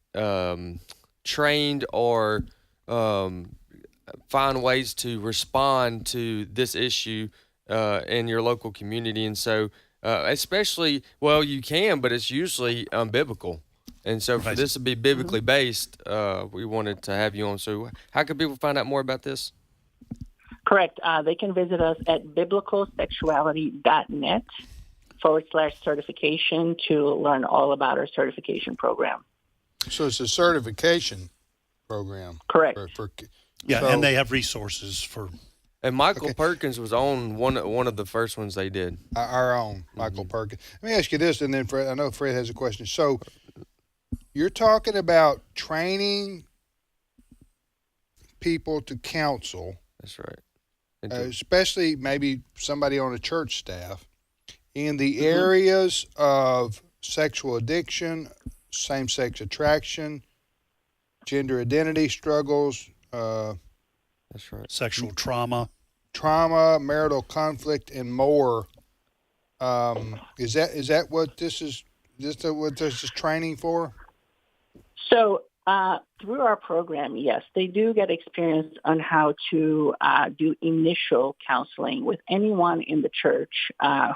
trained or find ways to respond to this issue in your local community. And so especially, well, you can, but it's usually unbiblical. And so for this to be biblically based, we wanted to have you on. So how can people find out more about this? Correct. They can visit us at biblicalsexuality.net/certification to learn all about our certification program. So it's a certification program. Correct. And they have resources for. And Michael Perkins was on one of the first ones they did. Our own Michael Perkins. Let me ask you this, and then Fred, I know Fred has a question. So you're talking about training people to counsel. That's right. Especially maybe somebody on a church staff in the areas of sexual addiction, same-sex attraction, gender identity struggles. That's right. Sexual trauma, marital conflict, and more. Is that what this is? What this is training for? So through our program, yes, they do get experience on how to do initial counseling with anyone in the church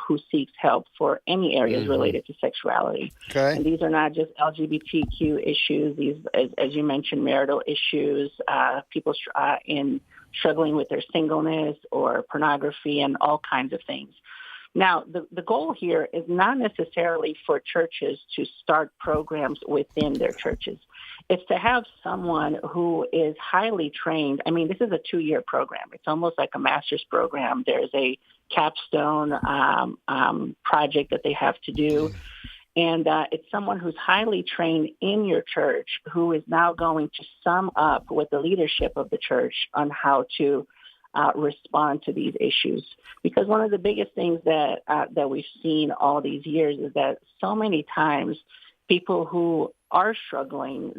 who seeks help for any areas related to sexuality. Okay. And these are not just LGBTQ issues. These, as you mentioned, marital issues, people struggling with their singleness or pornography and all kinds of things. Now, the goal here is not necessarily for churches to start programs within their churches. It's to have someone who is highly trained. I mean, this is a 2-year program. It's almost like a master's program. There's a capstone project that they have to do. And it's someone who's highly trained in your church who is now going to sum up with the leadership of the church on how to respond to these issues. Because one of the biggest things that we've seen all these years is that so many times people who are struggling,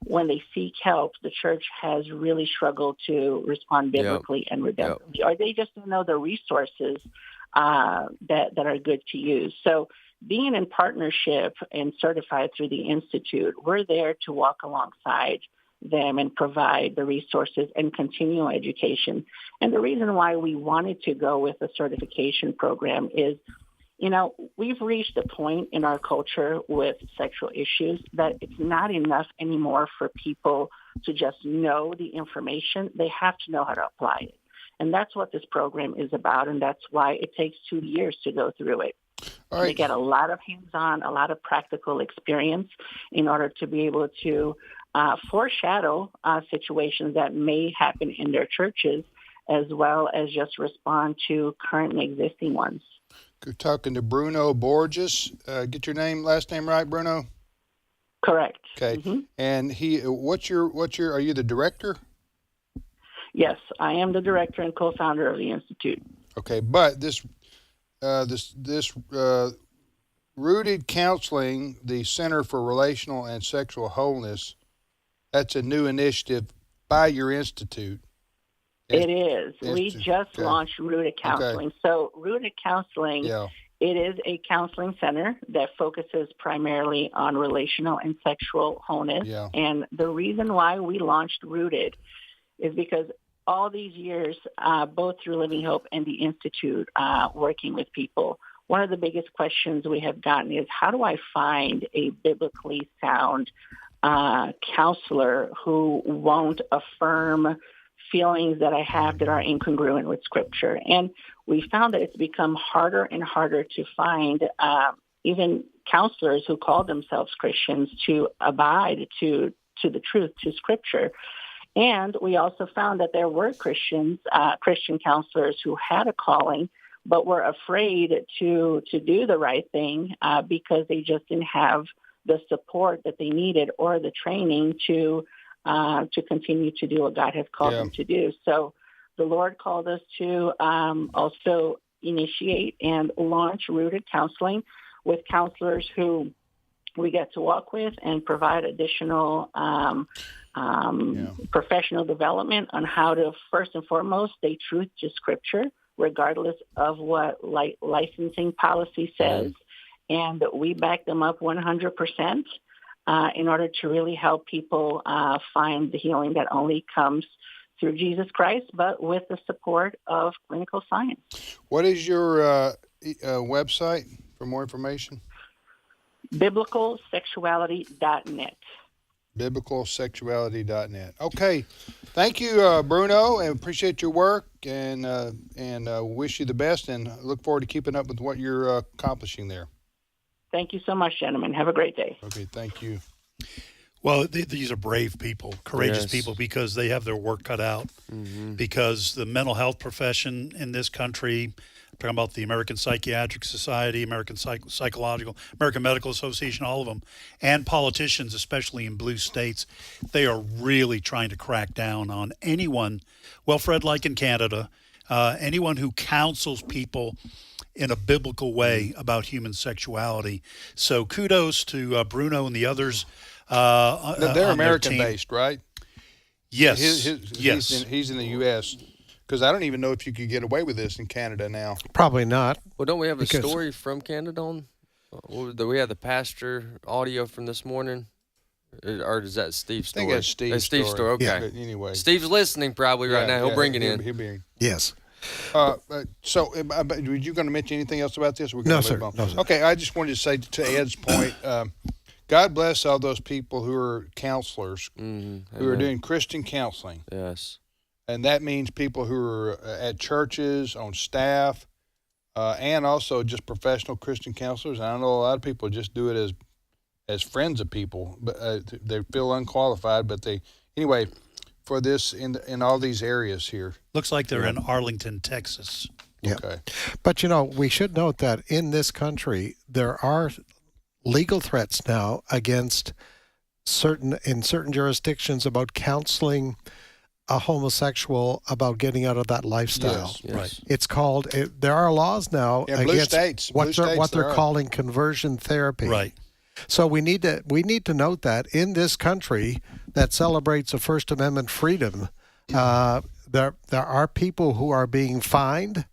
when they seek help, the church has really struggled to respond biblically and redemptively, or they just don't know the resources that are good to use. So being in partnership and certified through the Institute, we're there to walk alongside them and provide the resources and continual education. And the reason why we wanted to go with a certification program is, we've reached a point in our culture with sexual issues that it's not enough anymore for people to just know the information. They have to know how to apply it. And that's what this program is about, and that's why it takes 2 years to go through it. All right. They get a lot of hands-on, a lot of practical experience in order to be able to foreshadow situations that may happen in their churches, as well as just respond to currently existing ones. We're talking to Bruno Borges. Get your last name right, Bruno? Correct. Okay. Mm-hmm. And are you the director? Yes, I am the director and co-founder of the Institute. Okay, but this Rooted Counseling, the Center for Relational and Sexual Wholeness, that's a new initiative by your institute. It is. We just launched Rooted Counseling. Okay. So Rooted Counseling, it is a counseling center that focuses primarily on relational and sexual wholeness. Yeah. And the reason why we launched Rooted is because all these years, both through Living Hope and the Institute, working with people, one of the biggest questions we have gotten is, how do I find a biblically sound counselor who won't affirm feelings that I have that are incongruent with Scripture? And we found that it's become harder and harder to find even counselors who call themselves Christians to abide to the truth, to Scripture. And we also found that there were Christian counselors who had a calling, but were afraid to do the right thing because they just didn't have the support that they needed or the training to continue to do what God has called them to do. So the Lord called us to also initiate and launch Rooted Counseling with counselors who we get to walk with and provide additional professional development on how to, first and foremost, stay true to Scripture, regardless of what licensing policy says. And we back them up 100% in order to really help people find the healing that only comes through Jesus Christ, but with the support of clinical science. What is your website for more information? biblicalsexuality.net. biblicalsexuality.net. Okay. Thank you, Bruno, and appreciate your work and wish you the best and look forward to keeping up with what you're accomplishing there. Thank you so much, gentlemen. Have a great day. Okay, thank you. Well, these are brave people, courageous people, because they have their work cut out. Because the mental health profession in this country, talking about the American Psychiatric Society, American Psychological, American Medical Association, all of them, and politicians, especially in blue states, they are really trying to crack down on anyone, well, Fred, like in Canada, anyone who counsels people in a biblical way about human sexuality. So kudos to Bruno and the others. They're American-based, right? Yes. Yes. He's in the U.S., because I don't even know if you could get away with this in Canada now. Probably not. Well, don't we have a story from Canada on? Do we have the pastor audio from this morning? Or is that Steve's story? I think that's Steve's story. Okay. Yeah. But anyway. Steve's listening probably right now. He'll bring it in. He'll be in. Yes. So, were you going to mention anything else about this? No, sir. No, sir. Okay, I just wanted to say to Ed's point, God bless all those people who are counselors, who are doing Christian counseling. Yes. And that means people who are at churches, on staff, and also just professional Christian counselors. And I know a lot of people just do it as friends of people, but they feel unqualified. But anyway, for this in all these areas here. Looks like they're in Arlington, Texas. Yeah. Okay. But, we should note that in this country, there are legal threats now against certain jurisdictions about counseling a homosexual about getting out of that lifestyle. Yes. Right. It's called. There are laws now against what they're calling conversion therapy. Right. So we need to note that in this country that celebrates a First Amendment freedom, there are people who are being fined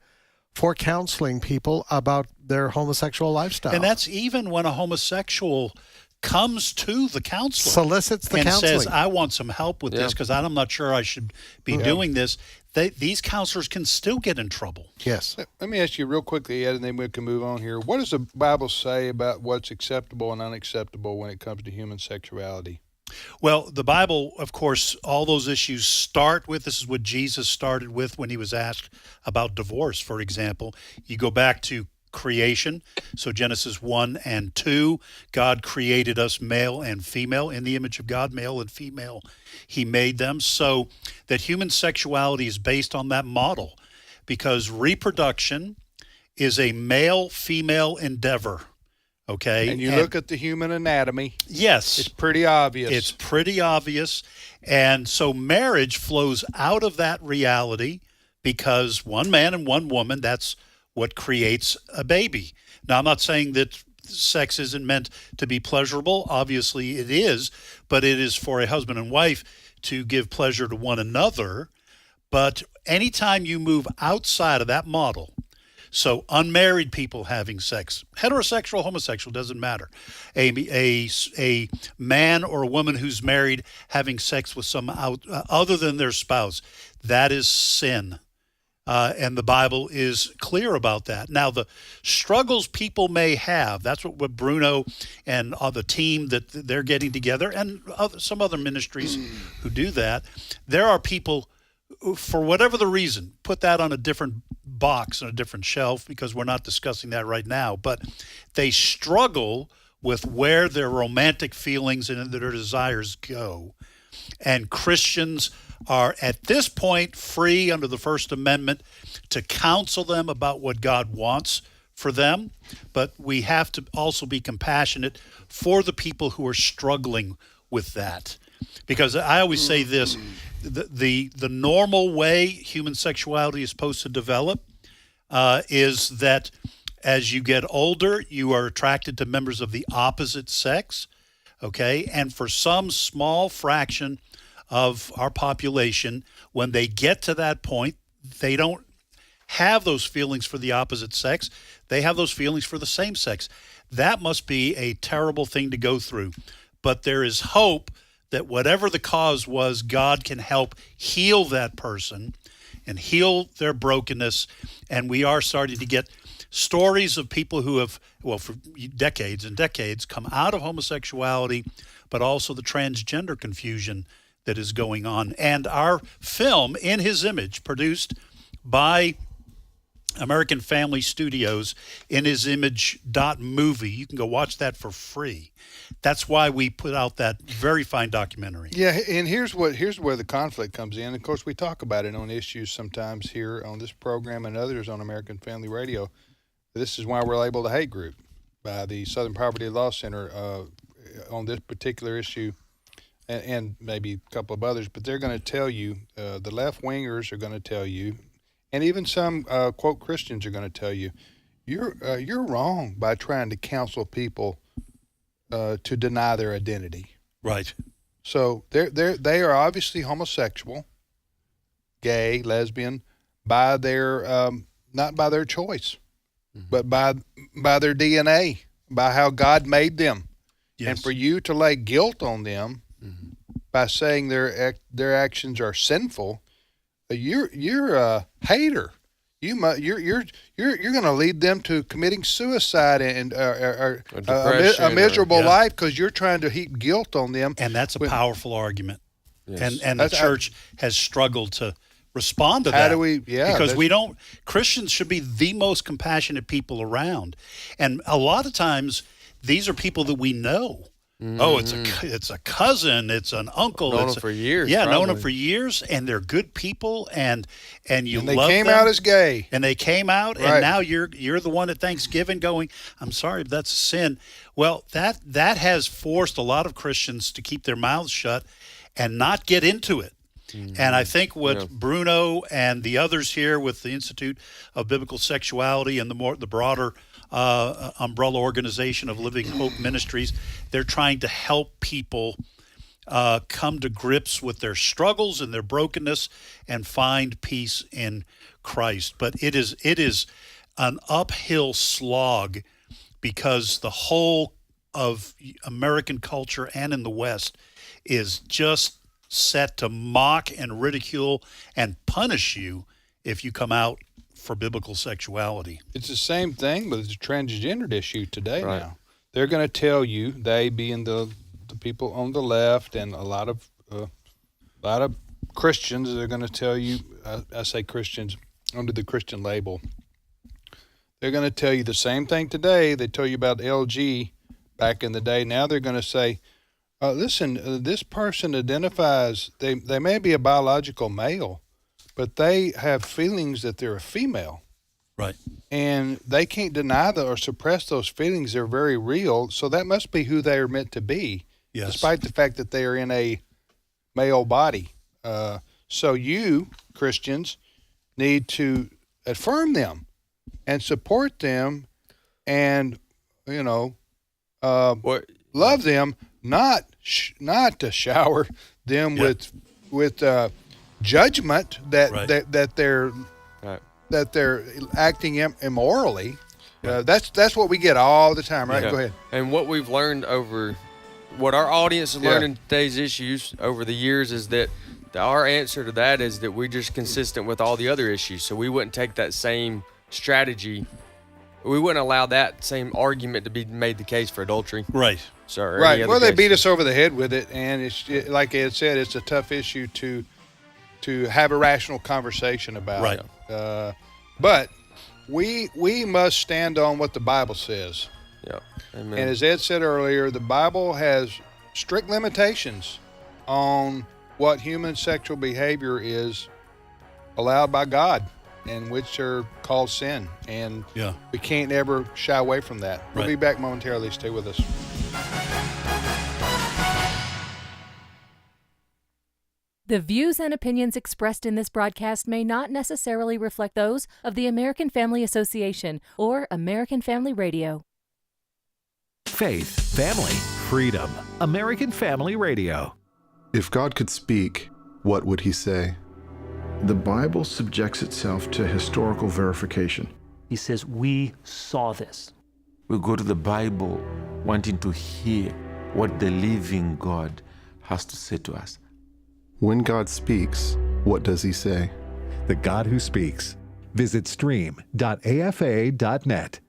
for counseling people about their homosexual lifestyle. And that's even when a homosexual comes to the counselor, solicits the counseling, and says, I want some help with this because I'm not sure I should be doing this. These counselors can still get in trouble. Yes. Let me ask you real quickly, Ed, and then we can move on here. What does the Bible say about what's acceptable and unacceptable when it comes to human sexuality? Well, the Bible, of course, all those issues start with, this is what Jesus started with when he was asked about divorce, for example. You go back to creation. So Genesis 1 and 2, God created us male and female in the image of God, male and female. He made them so that human sexuality is based on that model because reproduction is a male-female endeavor. Okay. And you look at the human anatomy. Yes. It's pretty obvious. It's pretty obvious. And so marriage flows out of that reality because one man and one woman, that's what creates a baby. Now, I'm not saying that sex isn't meant to be pleasurable. Obviously, it is, but it is for a husband and wife to give pleasure to one another. But anytime you move outside of that model, so unmarried people having sex, heterosexual, homosexual, doesn't matter. A man or a woman who's married having sex with some other than their spouse, that is sin. And the Bible is clear about that. Now, the struggles people may have, that's what Bruno and the team that they're getting together, and some other ministries who do that, there are people who, for whatever the reason, put that on a different box, on a different shelf, because we're not discussing that right now, but they struggle with where their romantic feelings and their desires go. And Christians are at this point free under the First Amendment to counsel them about what God wants for them, but we have to also be compassionate for the people who are struggling with that. Because I always say this, the normal way human sexuality is supposed to develop is that as you get older, you are attracted to members of the opposite sex, okay? And for some small fraction of our population, when they get to that point, they don't have those feelings for the opposite sex. They have those feelings for the same sex. That must be a terrible thing to go through. But there is hope that whatever the cause was, God can help heal that person and heal their brokenness. And we are starting to get stories of people who have, well, for decades and decades, come out of homosexuality, but also the transgender confusion that is going on. And our film, In His Image, produced by American Family Studios, inhisimage.movie. You can go watch that for free. That's why we put out that very fine documentary. Yeah, and here's where the conflict comes in. Of course, we talk about it on issues sometimes here on this program and others on American Family Radio. This is why we're labeled a hate group by the Southern Poverty Law Center on this particular issue, and maybe a couple of others. But they're going to tell you, the left-wingers are going to tell you, and even some, quote, Christians are going to tell you, you're wrong by trying to counsel people to deny their identity. Right. So they are obviously homosexual, gay, lesbian, by their not by their choice, but by their DNA, by how God made them. Yes. And for you to lay guilt on them by saying their actions are sinful, you're a hater. You're going to lead them to committing suicide and a miserable life because you're trying to heap guilt on them. And that's a powerful argument. Yes. And the church has struggled to respond to that. How do we? Yeah, because Christians should be the most compassionate people around, and a lot of times these are people that we know. Mm-hmm. Oh, it's a cousin, it's an uncle. Known them for years. Yeah, known them for years, and they're good people, and you love them. They came out as gay, and they came out, right. And now you're the one at Thanksgiving going, I'm sorry, but that's a sin. Well, that has forced a lot of Christians to keep their mouths shut and not get into it. Mm-hmm. And I think what Bruno and the others here with the Institute of Biblical Sexuality and the broader umbrella organization of Living Hope Ministries, they're trying to help people come to grips with their struggles and their brokenness and find peace in Christ. But it is an uphill slog because the whole of American culture and in the West is just set to mock and ridicule and punish you if you come out for biblical sexuality. It's the same thing, but it's a transgendered issue today now. They're going to tell you, they being the people on the left and a lot of Christians, they're going to tell you, I say Christians under the Christian label, they're going to tell you the same thing today. They tell you about LG back in the day. Now they're going to say, listen, this person identifies, they may be a biological male, but they have feelings that they're a female. Right. And they can't deny or suppress those feelings. They're very real. So that must be who they are meant to be, despite the fact that they are in a male body. So you, Christians, need to affirm them and support them and, love them, not to shower them with judgment that they're acting immorally. That's what we get all the time, right? Go ahead. And what we've learned what our audience has learned in today's issues over the years is that our answer to that is that we're just consistent with all the other issues. So we wouldn't take that same strategy. We wouldn't allow that same argument to be made the case for adultery. Right. Sorry. Right. Well, they beat us over the head with it, and it's like Ed said, it's a tough issue to have a rational conversation about. Right. But we must stand on what the Bible says. Yeah. Amen. And as Ed said earlier, the Bible has strict limitations on what human sexual behavior is allowed by God, and which are called sin. And we can't ever shy away from that. We'll be back momentarily. Stay with us. The views and opinions expressed in this broadcast may not necessarily reflect those of the American Family Association or American Family Radio. Faith, family, freedom. American Family Radio. If God could speak, what would he say? The Bible subjects itself to historical verification. He says, we saw this. We go to the Bible wanting to hear what the living God has to say to us. When God speaks, what does he say? The God who speaks Visit stream.afa.net.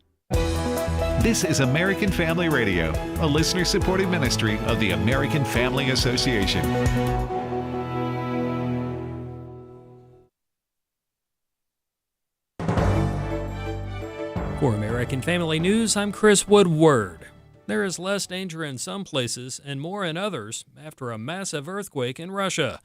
This is American Family Radio, a listener-supported ministry of the American Family Association. For American Family News, I'm Chris Woodward. There is less danger in some places and more in others after a massive earthquake in Russia.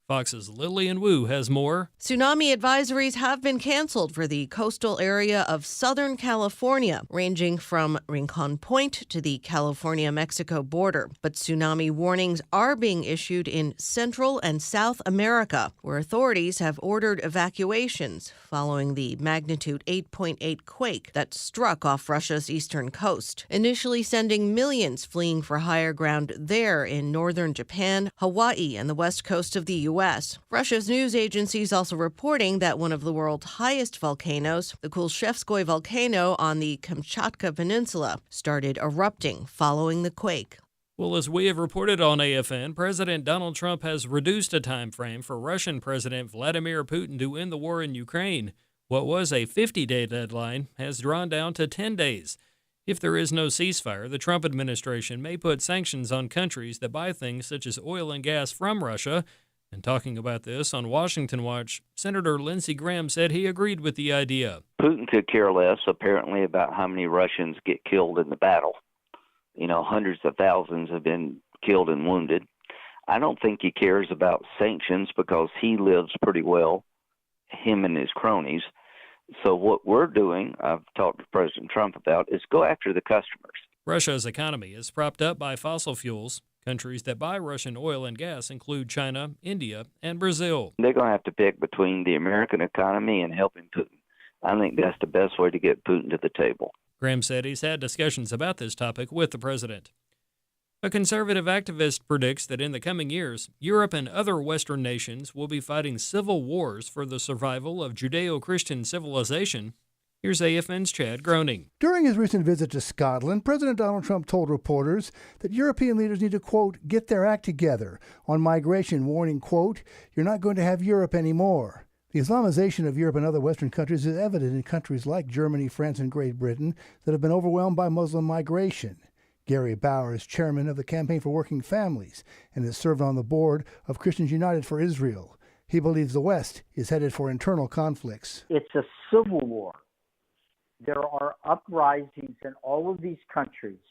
Fox's Lillian Wu has more. Tsunami advisories have been canceled for the coastal area of Southern California, ranging from Rincon Point to the California-Mexico border. But tsunami warnings are being issued in Central and South America, where authorities have ordered evacuations following the magnitude 8.8 quake that struck off Russia's eastern coast, initially sending millions fleeing for higher ground there in northern Japan, Hawaii, and the west coast of the U.S. Russia's news agencies also reporting that one of the world's highest volcanoes, the Kulshevskoy volcano on the Kamchatka Peninsula, started erupting following the quake. Well, as we have reported on AFN, President Donald Trump has reduced a time frame for Russian President Vladimir Putin to end the war in Ukraine. What was a 50-day deadline has drawn down to 10 days. If there is no ceasefire, the Trump administration may put sanctions on countries that buy things such as oil and gas from Russia. And talking about this on Washington Watch, Senator Lindsey Graham said he agreed with the idea. Putin could care less, apparently, about how many Russians get killed in the battle. You know, hundreds of thousands have been killed and wounded. I don't think he cares about sanctions because he lives pretty well, him and his cronies. So what we're doing, I've talked to President Trump about, is go after the customers. Russia's economy is propped up by fossil fuels. Countries that buy Russian oil and gas include China, India, and Brazil. They're going to have to pick between the American economy and helping Putin. I think that's the best way to get Putin to the table. Graham said he's had discussions about this topic with the president. A conservative activist predicts that in the coming years, Europe and other Western nations will be fighting civil wars for the survival of Judeo-Christian civilization. Here's AFN's Chad Groening. During his recent visit to Scotland, President Donald Trump told reporters that European leaders need to, quote, get their act together on migration, warning, quote, you're not going to have Europe anymore. The Islamization of Europe and other Western countries is evident in countries like Germany, France, and Great Britain that have been overwhelmed by Muslim migration. Gary Bauer is chairman of the Campaign for Working Families and has served on the board of Christians United for Israel. He believes the West is headed for internal conflicts. It's a civil war. There are uprisings in all of these countries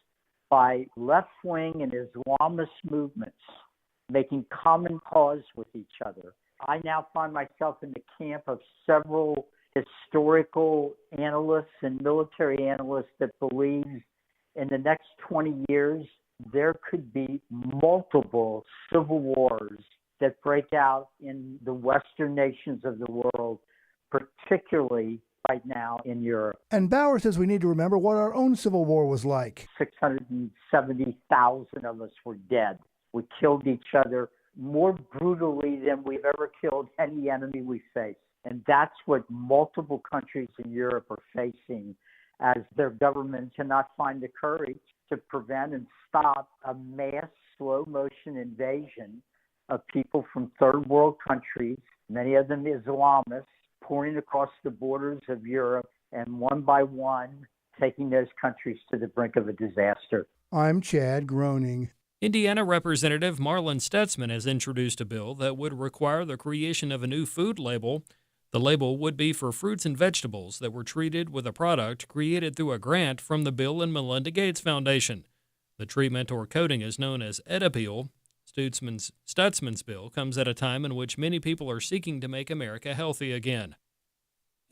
by left-wing and Islamist movements making common cause with each other. I now find myself in the camp of several historical analysts and military analysts that believe in the next 20 years there could be multiple civil wars that break out in the Western nations of the world, particularly right now in Europe. And Bauer says we need to remember what our own Civil War was like. 670,000 of us were dead. We killed each other more brutally than we've ever killed any enemy we faced. And that's what multiple countries in Europe are facing as their government cannot find the courage to prevent and stop a mass slow-motion invasion of people from third world countries, many of them Islamists, pouring across the borders of Europe and one by one taking those countries to the brink of a disaster. I'm Chad Groening. Indiana Representative Marlon Stutzman has introduced a bill that would require the creation of a new food label. The label would be for fruits and vegetables that were treated with a product created through a grant from the Bill and Melinda Gates Foundation. The treatment or coating is known as Edapeel. Stutzman's bill comes at a time in which many people are seeking to make America healthy again.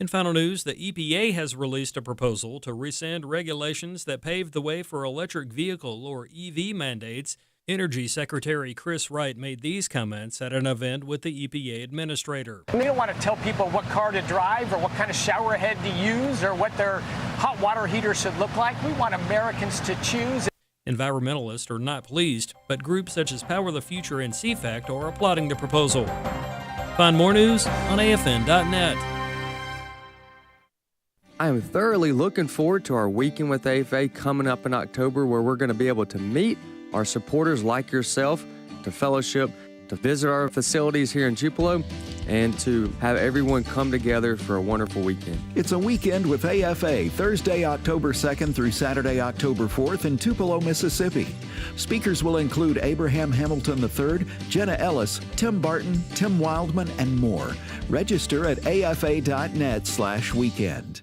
In final news, the EPA has released a proposal to rescind regulations that paved the way for electric vehicle or EV mandates. Energy Secretary Chris Wright made these comments at an event with the EPA administrator. We don't want to tell people what car to drive or what kind of shower head to use or what their hot water heater should look like. We want Americans to choose. Environmentalists are not pleased, but groups such as Power the Future and CFACT are applauding the proposal. Find more news on AFN.net. I am thoroughly looking forward to our Weekend with AFA coming up in October, where we're going to be able to meet our supporters like yourself, to fellowship, to visit our facilities here in Tupelo, and to have everyone come together for a wonderful weekend. It's a weekend with AFA, Thursday, October 2nd through Saturday, October 4th in Tupelo, Mississippi. Speakers will include Abraham Hamilton III, Jenna Ellis, Tim Barton, Tim Wildman, and more. Register at afa.net/weekend.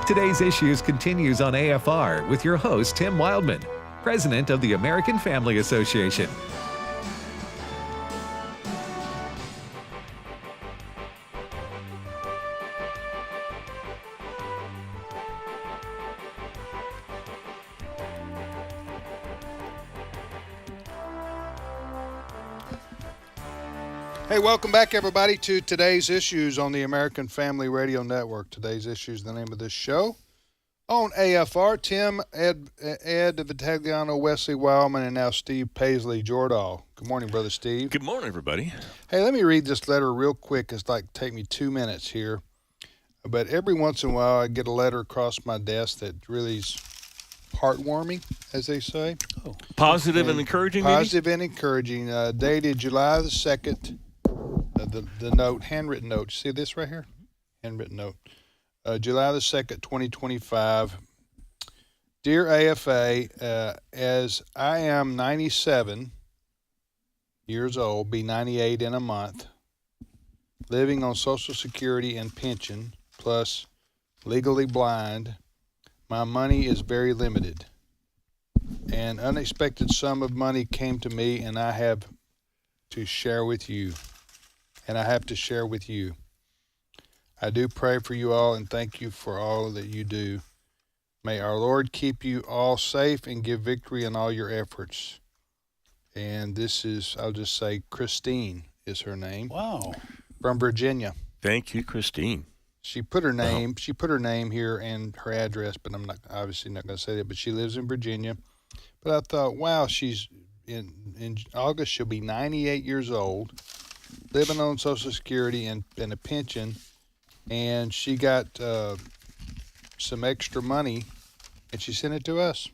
Today's Issues continues on AFR with your host, Tim Wildman, President of the American Family Association. Hey, welcome back, everybody, to Today's Issues on the American Family Radio Network. Today's Issues is the name of this show. On AFR, Tim, Ed Vitagliano, Wesley Wildman, and now Steve Paisley Jordahl. Good morning, Brother Steve. Good morning, everybody. Hey, let me read this letter real quick. It's like take me 2 minutes here. But every once in a while, I get a letter across my desk that really is heartwarming, as they say. Oh. Positive and encouraging, Positive maybe? and encouraging. Dated July the 2nd. The note, handwritten note. See this right here? Handwritten note. July the 2nd, 2025. Dear AFA, as I am 97 years old, be 98 in a month, living on Social Security and pension, plus legally blind, my money is very limited. An unexpected sum of money came to me, and I have to share with you. I do pray for you all and thank you for all that you do. May our Lord keep you all safe and give victory in all your efforts. And this is, I'll just say, Christine is her name. Wow. From Virginia. Thank you, Christine. She put her name. Wow. She put her name here and her address, but I'm obviously not going to say that. But she lives in Virginia. But I thought, wow, she's in August she'll be 98 years old, living on Social Security and a pension, and she got some extra money, and she sent it to us.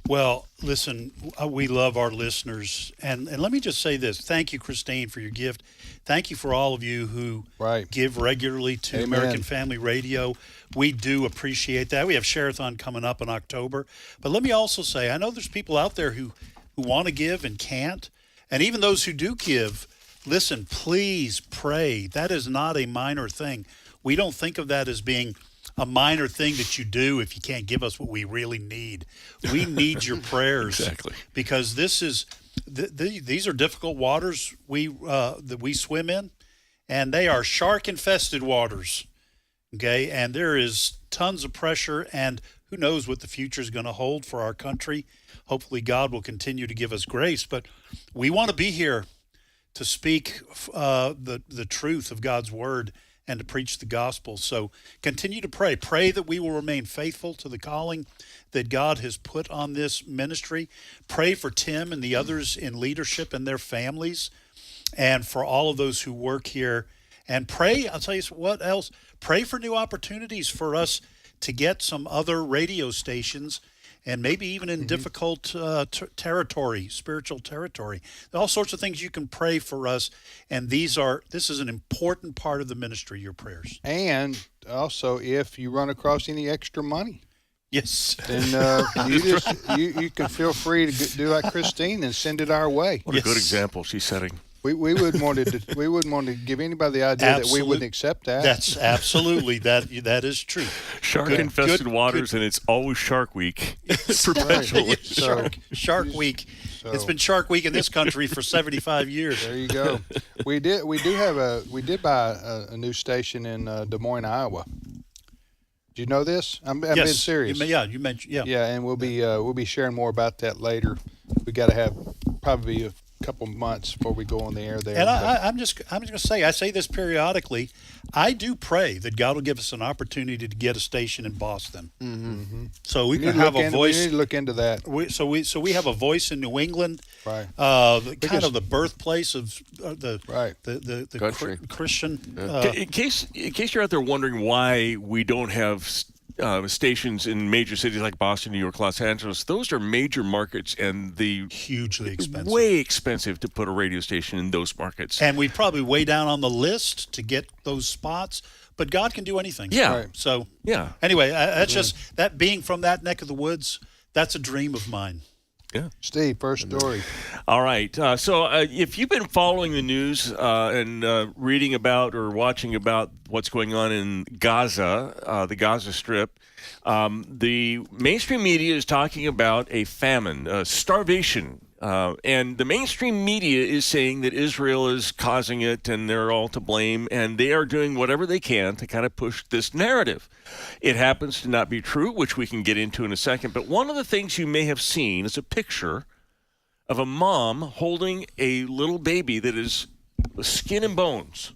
Well, listen, we love our listeners, and let me just say this. Thank you, Christine, for your gift. Thank you for all of you who give regularly to Amen. American Family Radio. We do appreciate that. We have Share-a-thon coming up in October. But let me also say, I know there's people out there who want to give and can't, and even those who do give, listen, please pray. That is not a minor thing. We don't think of that as being a minor thing that you do if you can't give us what we really need. We need your prayers. Exactly. Because this is these are difficult waters that we swim in, and they are shark-infested waters. Okay, and there is tons of pressure, and who knows what the future is going to hold for our country. Hopefully God will continue to give us grace, but we want to be here to speak the truth of God's word and to preach the gospel. So continue to pray. Pray that we will remain faithful to the calling that God has put on this ministry. Pray for Tim and the others in leadership and their families, and for all of those who work here. And pray, I'll tell you what else, pray for new opportunities for us to get some other radio stations, and maybe even in difficult territory, spiritual territory. All sorts of things you can pray for us, and this is an important part of the ministry, your prayers. And also, if you run across any extra money, yes, then you can feel free to do like Christine and send it our way. What a good example she's setting. We wouldn't want to give anybody the idea that we wouldn't accept that. That's absolutely that is true. Shark-infested waters, and it's always Shark Week. Perpetually. Shark Week. It's been Shark Week in this country for 75 years. There you go. We did buy a new station in Des Moines, Iowa. Do you know this? I'm being serious. You mentioned. Yeah, and we'll be sharing more about that later. We got to have probably a couple months before we go on the air there. And I'm just going to say, I say this periodically, I do pray that God will give us an opportunity to get a station in Boston. Mm-hmm. So we can have a voice. We need to look into that. We have a voice in New England, right? Kind of the birthplace of the country. Christian. In case you're out there wondering why we don't have stations in major cities like Boston, New York, Los Angeles, those are major markets, and hugely expensive. Way expensive to put a radio station in those markets. And we probably way down on the list to get those spots. But God can do anything. Yeah. Right. So, yeah. Anyway, that's just that being from that neck of the woods, that's a dream of mine. Yeah. Steve, first story. All right. So if you've been following the news and reading about or watching about what's going on in Gaza, the Gaza Strip, the mainstream media is talking about a famine, starvation. And the mainstream media is saying that Israel is causing it and they're all to blame, and they are doing whatever they can to kind of push this narrative. It happens to not be true, which we can get into in a second, but one of the things you may have seen is a picture of a mom holding a little baby that is skin and bones.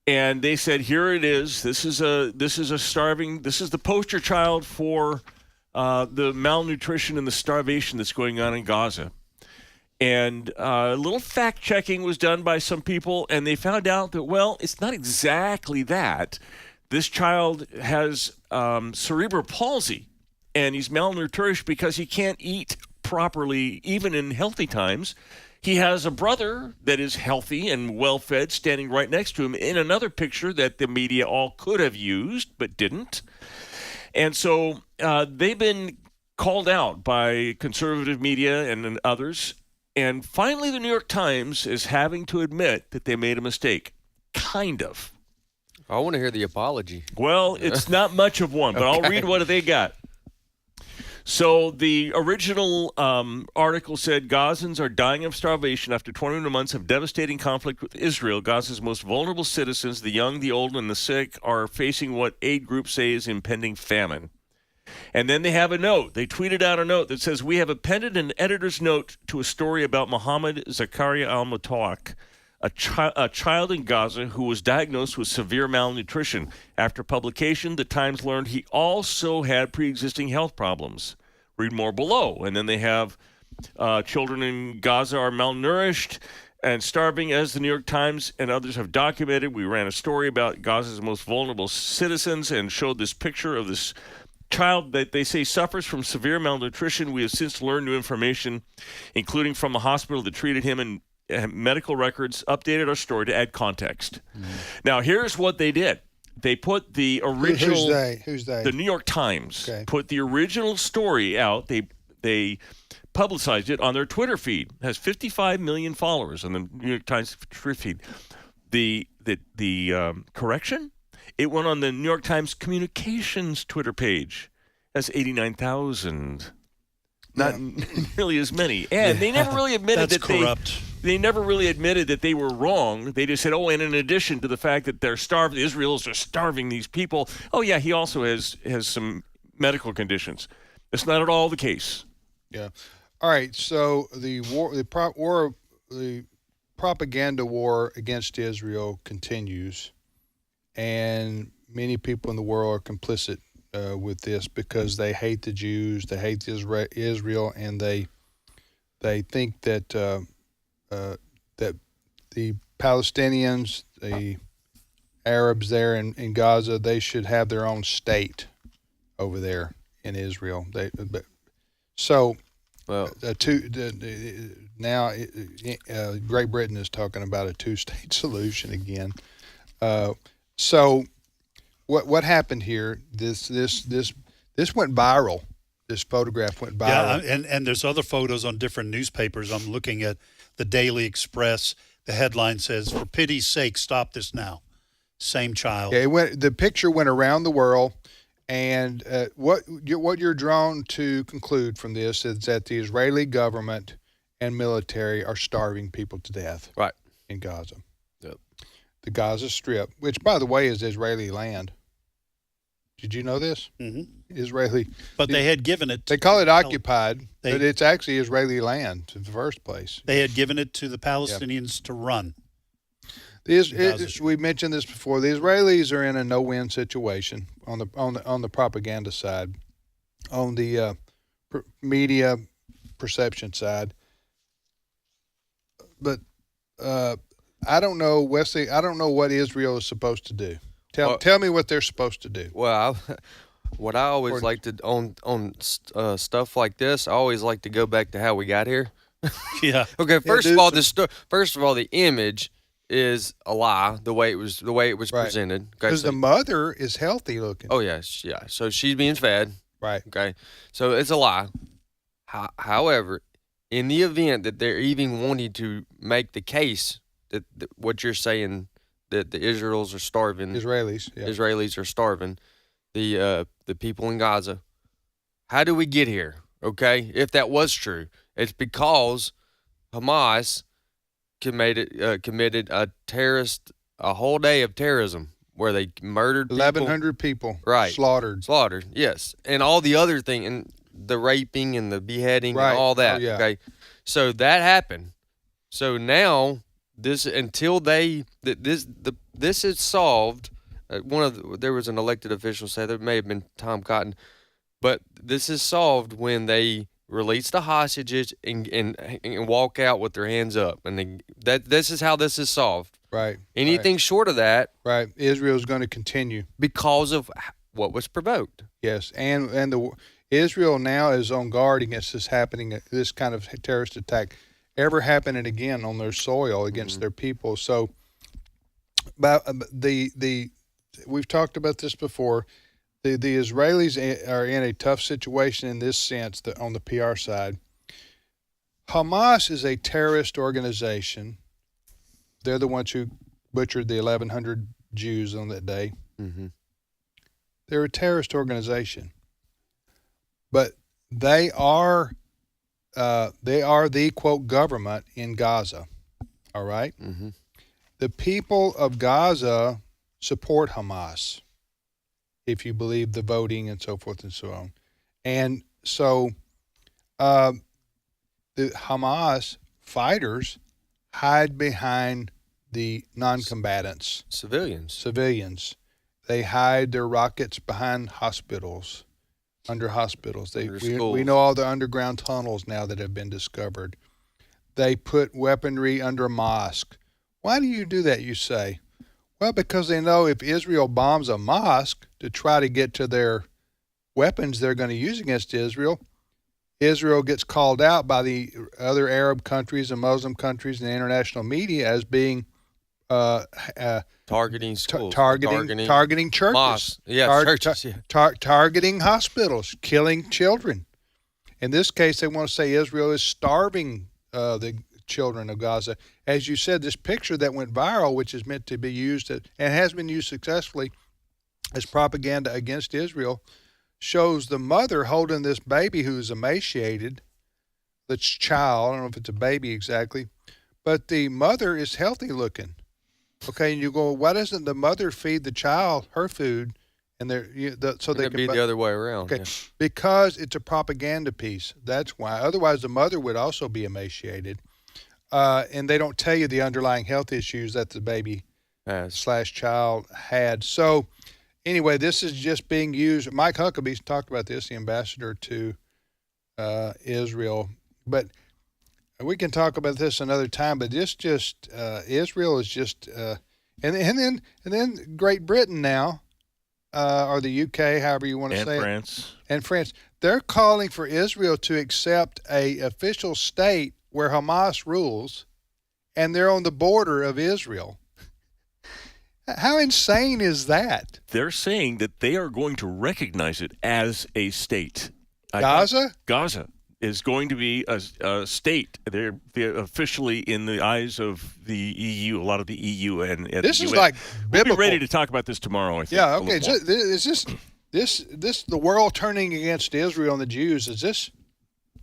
And they said, here it is. This is the poster child for the malnutrition and the starvation that's going on in Gaza. And a little fact-checking was done by some people, and they found out that, well, it's not exactly that. This child has cerebral palsy, and he's malnourished because he can't eat properly, even in healthy times. He has a brother that is healthy and well-fed standing right next to him in another picture that the media all could have used but didn't. And so they've been called out by conservative media and others. And finally, the New York Times is having to admit that they made a mistake. Kind of. I want to hear the apology. Well, it's not much of one, but Okay. I'll read what they got. So the original article said Gazans are dying of starvation after 21 months of devastating conflict with Israel. Gaza's most vulnerable citizens, the young, the old, and the sick, are facing what aid groups say is impending famine. And then they have a note. They tweeted out a note that says, we have appended an editor's note to a story about Mohammed Zakaria al-Mutawak, a child in Gaza who was diagnosed with severe malnutrition. After publication, the Times learned he also had pre-existing health problems. Read more below. And then they have children in Gaza are malnourished and starving, as the New York Times and others have documented. We ran a story about Gaza's most vulnerable citizens and showed this picture of this child that they say suffers from severe malnutrition. We have since learned new information, including from the hospital that treated him, and medical records updated our story to add context. Now, here's what they did. They put the original... Who's they? The New York Times put the original story out. They publicized it on their Twitter feed. It has 55 million followers on the New York Times Twitter feed. The correction? It went on the New York Times Communications Twitter page. That's 89,000. Not nearly as many. And they never really admitted that corrupt. They never really admitted that they were wrong. They just said, oh, and in addition to the fact that they're starved, the Israelis are starving these people. Oh, yeah, he also has some medical conditions. That's not at all the case. Yeah. All right. So the propaganda war against Israel continues, and many people in the world are complicit with this because they hate the Jews, they hate Israel, and they think that that the Palestinians, the Arabs there in Gaza, they should have their own state over there in Israel. Now Great Britain is talking about a two-state solution again. So what happened here? This went viral. This photograph went viral. Yeah, and there's other photos on different newspapers. I'm looking at the Daily Express. The headline says, "For pity's sake, stop this now." Same child. Yeah, the picture went around the world, and what you're drawn to conclude from this is that the Israeli government and military are starving people to death. Right. In Gaza. Yep. The Gaza Strip, which, by the way, is Israeli land. Did you know this? Mm-hmm. Israeli. But they had given it. They call it occupied, but it's actually Israeli land in the first place. They had given it to the Palestinians to run. We mentioned this before. The Israelis are in a no-win situation on the propaganda side, on the media perception side. But I don't know, Wesley. I don't know what Israel is supposed to do. Tell me what they're supposed to do. Well, What I always like to on stuff like this, I always like to go back to how we got here. Yeah. Okay. First of all, the image is a lie. The way it was presented. Okay, because the mother is healthy looking. Oh yes, yeah. So she's being fed. Right. Okay. So it's a lie. However, in the event that they're even wanting to make the case that what you're saying, that the Israelis are starving, Israelis are starving the people in Gaza. How do we get here? Okay, if that was true, it's because Hamas committed a whole day of terrorism where they murdered 1,100 people, right? Slaughtered, yes, and all the other thing, and the raping and the beheading and all that. Oh, yeah. Okay, so that happened. So now this is solved. There was an elected official said, there may have been Tom Cotton, but this is solved when they release the hostages and walk out with their hands up, and this is how this is solved. Right. Anything short of that, right? Israel's going to continue because of what was provoked. Yes, and Israel now is on guard against this kind of terrorist attack ever happening again on their soil against their people. So, but we've talked about this before. The Israelis are in a tough situation in this sense that on the PR side. Hamas is a terrorist organization. They're the ones who butchered the 1,100 Jews on that day. Mm-hmm. They're a terrorist organization, but they are the quote government in Gaza. All right. Mm-hmm. The people of Gaza support Hamas, if you believe the voting and so forth and so on. And so the Hamas fighters hide behind the non-combatants. Civilians. They hide their rockets behind hospitals, under hospitals. We know all the underground tunnels now that have been discovered. They put weaponry under mosques. Why do you do that, you say? Well, because they know if Israel bombs a mosque to try to get to their weapons they're going to use against Israel, Israel gets called out by the other Arab countries and Muslim countries and the international media as being targeting schools, targeting churches, mosques. Churches, targeting hospitals, killing children. In this case, they want to say Israel is starving the children of Gaza. As you said, this picture that went viral, which is meant to be used and has been used successfully as propaganda against Israel, shows the mother holding this baby who's emaciated. This child, I don't know if it's a baby exactly, but the mother is healthy looking. Okay, and you go, why doesn't the mother feed the child her food, and so they can be the other way around? Okay, yeah. Because it's a propaganda piece. That's why. Otherwise, the mother would also be emaciated, and they don't tell you the underlying health issues that the baby / child had. So, anyway, this is just being used. Mike Huckabee's talked about this, the ambassador to Israel, but. We can talk about this another time, but this just Israel is just, and then Great Britain now, or the UK, however you want to say France. it, and France, they're calling for Israel to accept a official state where Hamas rules, and they're on the border of Israel. How insane is that? They're saying that they are going to recognize it as a state. Gaza is going to be a state. They're officially in the eyes of the EU, a lot of the EU and this the is US. like biblical. We'll be ready to talk about this tomorrow, I think. Yeah, okay. So is this the world turning against Israel and the Jews? Is this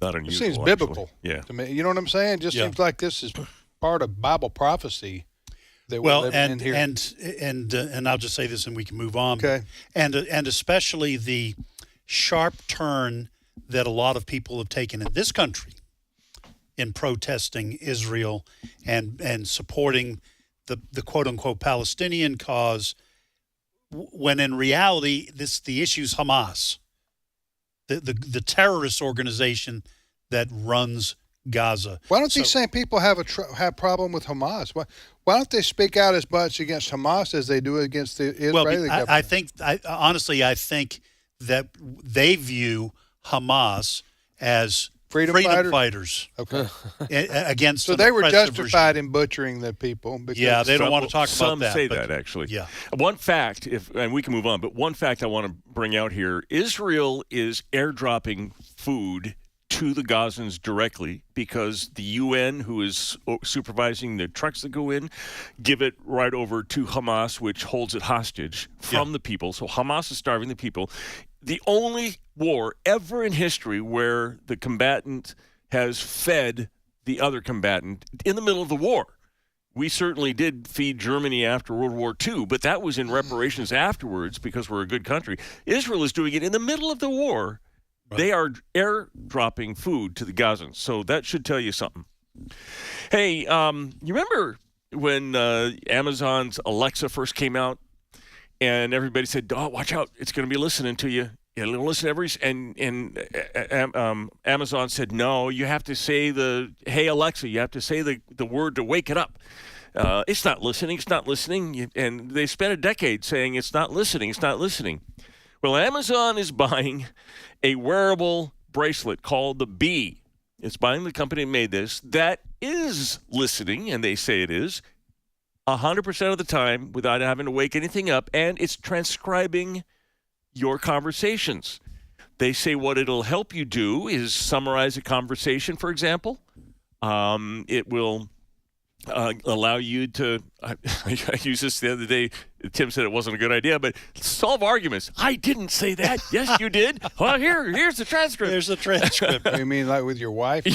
not unusual? It seems biblical. Yeah. To me. You know what I'm saying? It just seems like this is part of Bible prophecy that we're living in here. And I'll just say this and we can move on. Okay. And especially the sharp turn that a lot of people have taken in this country in protesting Israel and supporting the quote-unquote Palestinian cause, when in reality the issue's Hamas, the terrorist organization that runs Gaza. Why don't these same people have a problem with Hamas? Why don't they speak out as much against Hamas as they do against the Israeli government? I think that they view Hamas as freedom fighters. Okay. Against so they were justified in butchering the people. Yeah, they don't want to talk about that. Some say that, actually. Yeah. One fact, and we can move on, but one fact I want to bring out here, Israel is airdropping food to the Gazans directly because the UN, who is supervising the trucks that go in, give it right over to Hamas, which holds it hostage from the people. So Hamas is starving the people. The only war ever in history where the combatant has fed the other combatant in the middle of the war. We certainly did feed Germany after World War II, but that was in reparations afterwards because we're a good country. Israel is doing it in the middle of the war. Right. They are airdropping food to the Gazans, so that should tell you something. Hey, you remember when Amazon's Alexa first came out? And everybody said, "Oh, watch out! It's going to be listening to you. It'll listen every." And Amazon said, "No, you have to say hey Alexa. You have to say the word to wake it up. It's not listening. It's not listening." And they spent a decade saying it's not listening. It's not listening. Well, Amazon is buying a wearable bracelet called the Bee. It's buying the company that made this that is listening, and they say it is. 100% of the time without having to wake anything up, and it's transcribing your conversations. They say what it'll help you do is summarize a conversation, for example. It will allow you to, I used this the other day, Tim said it wasn't a good idea, but solve arguments. I didn't say that. Yes, you did. Well, here's the transcript. Here's the transcript. You mean like with your wife?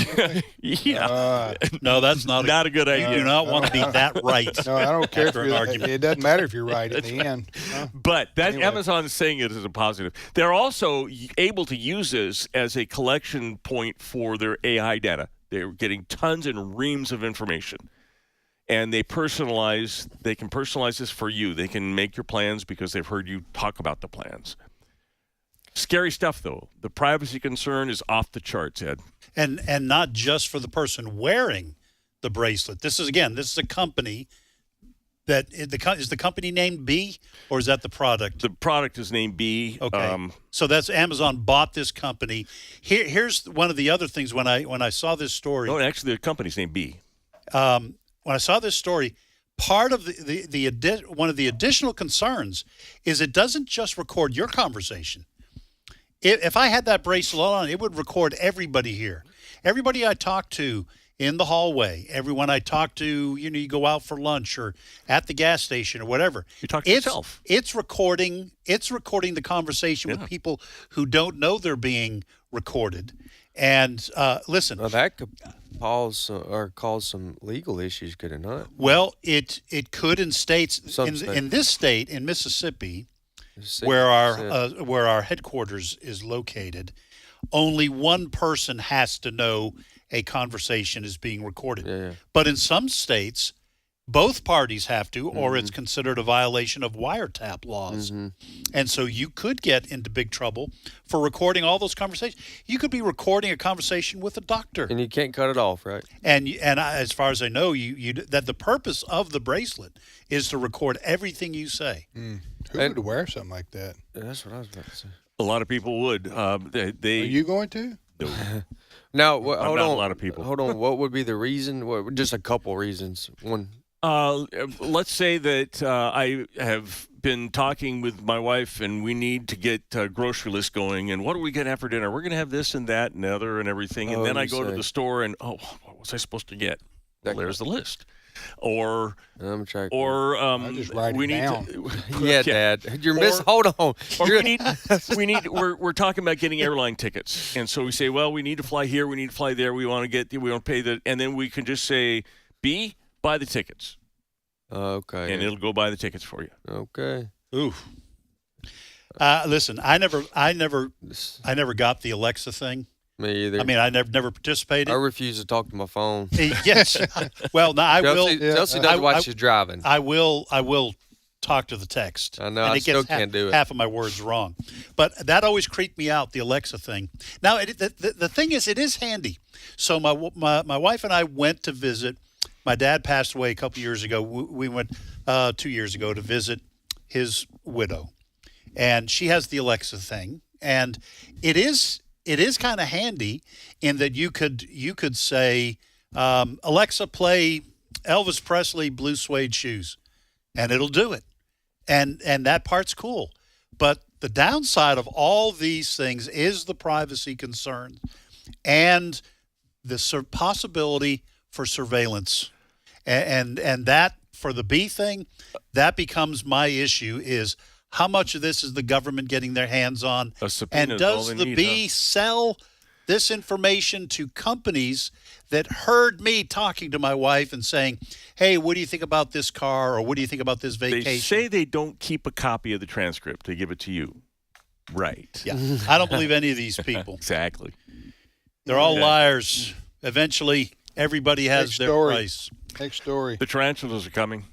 Yeah. No, that's not a good idea. You do not want to be that right. No, I don't care if you're argument. It doesn't matter if you're right at the end. But Amazon is saying it as a positive. They're also able to use this as a collection point for their AI data. They're getting tons and reams of information. And they can personalize this for you. They can make your plans because they've heard you talk about the plans. Scary stuff, though. The privacy concern is off the charts, Ed. And not just for the person wearing the bracelet. This is a company that is the company named Bee, or is that the product? The product is named Bee. Okay. So that's Amazon bought this company. Here's one of the other things when I saw this story. No, actually, the company's named Bee. When I saw this story, part of one of the additional concerns is it doesn't just record your conversation. If I had that bracelet on, it would record everybody here. Everybody I talk to in the hallway, everyone I talk to, you go out for lunch or at the gas station or whatever. You talk to yourself. It's recording the conversation with people who don't know they're being recorded. And listen. Well, that could cause some legal issues, could it not? Well, it could in states. In this state, in Mississippi, where our headquarters is located, only one person has to know a conversation is being recorded. Yeah. But in some states, both parties have to, or it's considered a violation of wiretap laws. Mm-hmm. And so you could get into big trouble for recording all those conversations. You could be recording a conversation with a doctor. And you can't cut it off, right? And as far as I know, that the purpose of the bracelet is to record everything you say. Who would wear something like that? That's what I was about to say. A lot of people would. Are you going to? No. Now, hold on. A lot of people. Hold on. What would be the reason? Just a couple reasons. One. Let's say that I have been talking with my wife and we need to get a grocery list going. And what are we going to have for dinner? We're going to have this and that and the other and everything. And then I go to the store and, what was I supposed to get? Well, there's the list. Or I'm trying. Or I just write it down. Yeah, Dad. You're missing. Hold on. We're talking about getting airline tickets, and so we say, well, we need to fly here, we need to fly there, we want to pay the, and then we can just say, B, buy the tickets. Okay. And it'll go buy the tickets for you. Okay. Oof. Listen, I never got the Alexa thing. Me either. I mean, I never participated. I refuse to talk to my phone. Yes. Well, no, I will. Chelsea does while she's driving. I will talk to the text. I know. And I still can't do it. Half of my words wrong. But that always creeped me out, the Alexa thing. Now, the thing is, it is handy. So my wife and I went to visit. My dad passed away a couple years ago. We went 2 years ago to visit his widow. And she has the Alexa thing. And it is kind of handy in that you could say, Alexa, play Elvis Presley Blue Suede Shoes, and it'll do it. And that part's cool. But the downside of all these things is the privacy concern and the possibility for surveillance. And that, for the bee thing, that becomes my issue, is how much of this is the government getting their hands on? And does the bee sell this information to companies that heard me talking to my wife and saying, hey, what do you think about this car, or what do you think about this vacation? They say they don't keep a copy of the transcript. They give it to you. Right. Yeah. I don't believe any of these people. Exactly. They're all liars. Eventually, everybody has their price. Next story. The tarantulas are coming.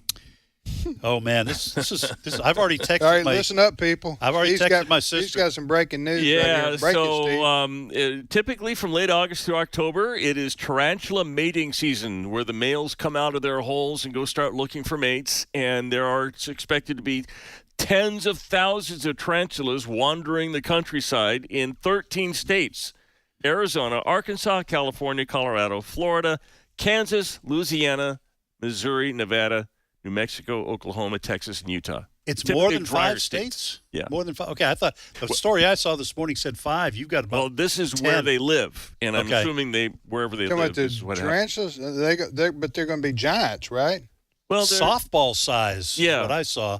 Oh man, this is. I've already texted. All right, listen up, people. I've already texted my sister. He's got some breaking news. Yeah, right here. So typically from late August through October, it is tarantula mating season, where the males come out of their holes and go start looking for mates. And it's expected to be tens of thousands of tarantulas wandering the countryside in 13 states: Arizona, Arkansas, California, Colorado, Florida, Kansas, Louisiana, Missouri, Nevada, New Mexico, Oklahoma, Texas, and Utah. It's typically more than drier 5 states? Yeah. More than 5. Okay, I thought the story I saw this morning said 5. You've got about this is 10. where they live, and I'm assuming wherever they live is what happens. Tarantulas, but they're going to be giants, right? Well, softball size. Yeah, what I saw.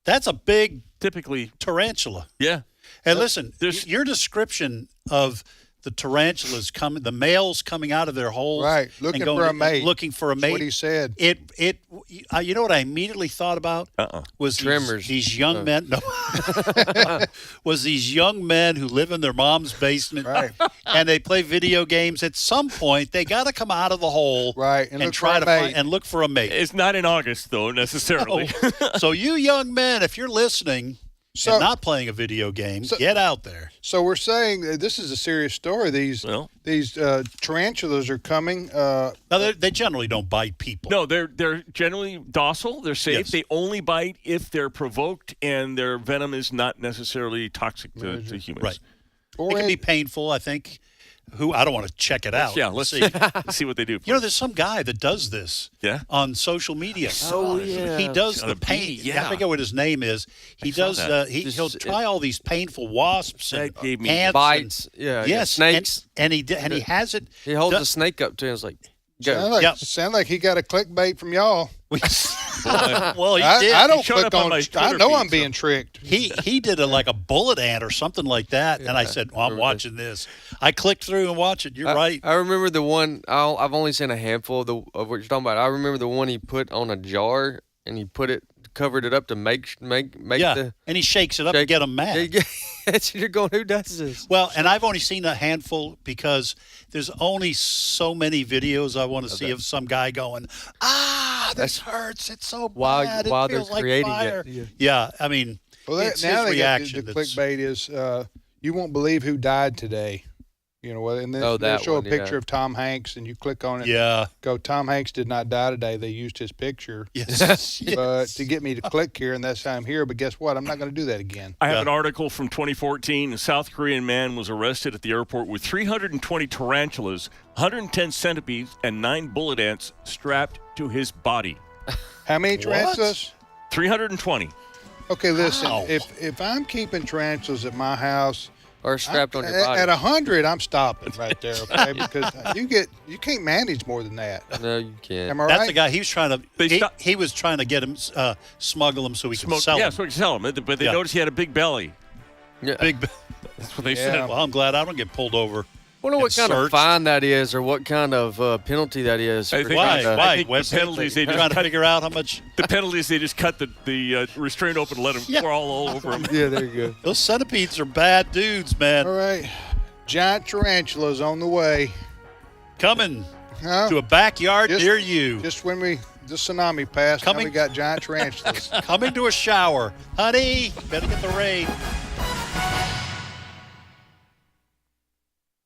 That's a big, typically tarantula. Yeah. And listen, your description of the tarantulas coming, the males coming out of their holes, right, looking for a mate. That's what he said. You know what I immediately thought about? Was trimmers. These young men. No, was these young men who live in their mom's basement, right, and they play video games. At some point, they got to come out of the hole, right, and try to find and look for a mate. It's not in August though, necessarily. No. So you young men, if you're listening. And not playing a video game, get out there. So we're saying this is a serious story. These tarantulas are coming. Now they generally don't bite people. No, they're generally docile. They're safe. Yes. They only bite if they're provoked, and their venom is not necessarily toxic to humans. Right. It can be painful, I think. I don't want to check it out. Yeah, let's see. Let's see what they do. You know, there's some guy that does this on social media. Yeah. He does the pain. I forget what his name is. He does. He'll try all these painful wasps and ants, bites. Snakes. And he has it. He holds a snake up to him. It's like, go. Sound like he got a clickbait from y'all. Well, he did. I don't click on. I know I'm being tricked. He did like a bullet ant or something like that, and I said, "Well, I'm watching this." I clicked through and watched it. You're right. I remember the one. I've only seen a handful of what you're talking about. I remember the one he put on a jar and he covered it up to make the. And he shakes it up to get them mad. You're going, who does this? Well, and I've only seen a handful because there's only so many videos I want to see of some guy going, this hurts. It's so bad. While it feels they're like creating fire. it. Yeah, I mean, it's now his reaction. The clickbait is, you won't believe who died today. You know, and then they show a picture of Tom Hanks, and you click on it. Yeah. Go, Tom Hanks did not die today. They used his picture. Yes. But to get me to click here, and that's how I'm here. But guess what? I'm not going to do that again. I have an article from 2014. A South Korean man was arrested at the airport with 320 tarantulas, 110 centipedes, and 9 bullet ants strapped to his body. How many tarantulas? 320. Okay, listen. Wow. If I'm keeping tarantulas at my house. Or strapped on your body. At 100, I'm stopping right there, okay? Because you can't manage more than that. No, you can't. Am I That's right? the guy. He was trying to. He was trying to get him, smuggle him so he could sell him. Yeah, so he could sell him. But they noticed he had a big belly. Yeah. That's what they said. Well, I'm glad I don't get pulled over. I wonder what kind of fine that is, or what kind of penalty that is. Why? Wesley, penalties they just trying to figure out how much. The penalties they just cut the restraint open and let them crawl all over them. Yeah, there you go. Those centipedes are bad dudes, man. All right, giant tarantulas on the way, coming to a backyard near you. Just when the tsunami passed, now we got giant tarantulas coming to a shower, honey. Better get the rain.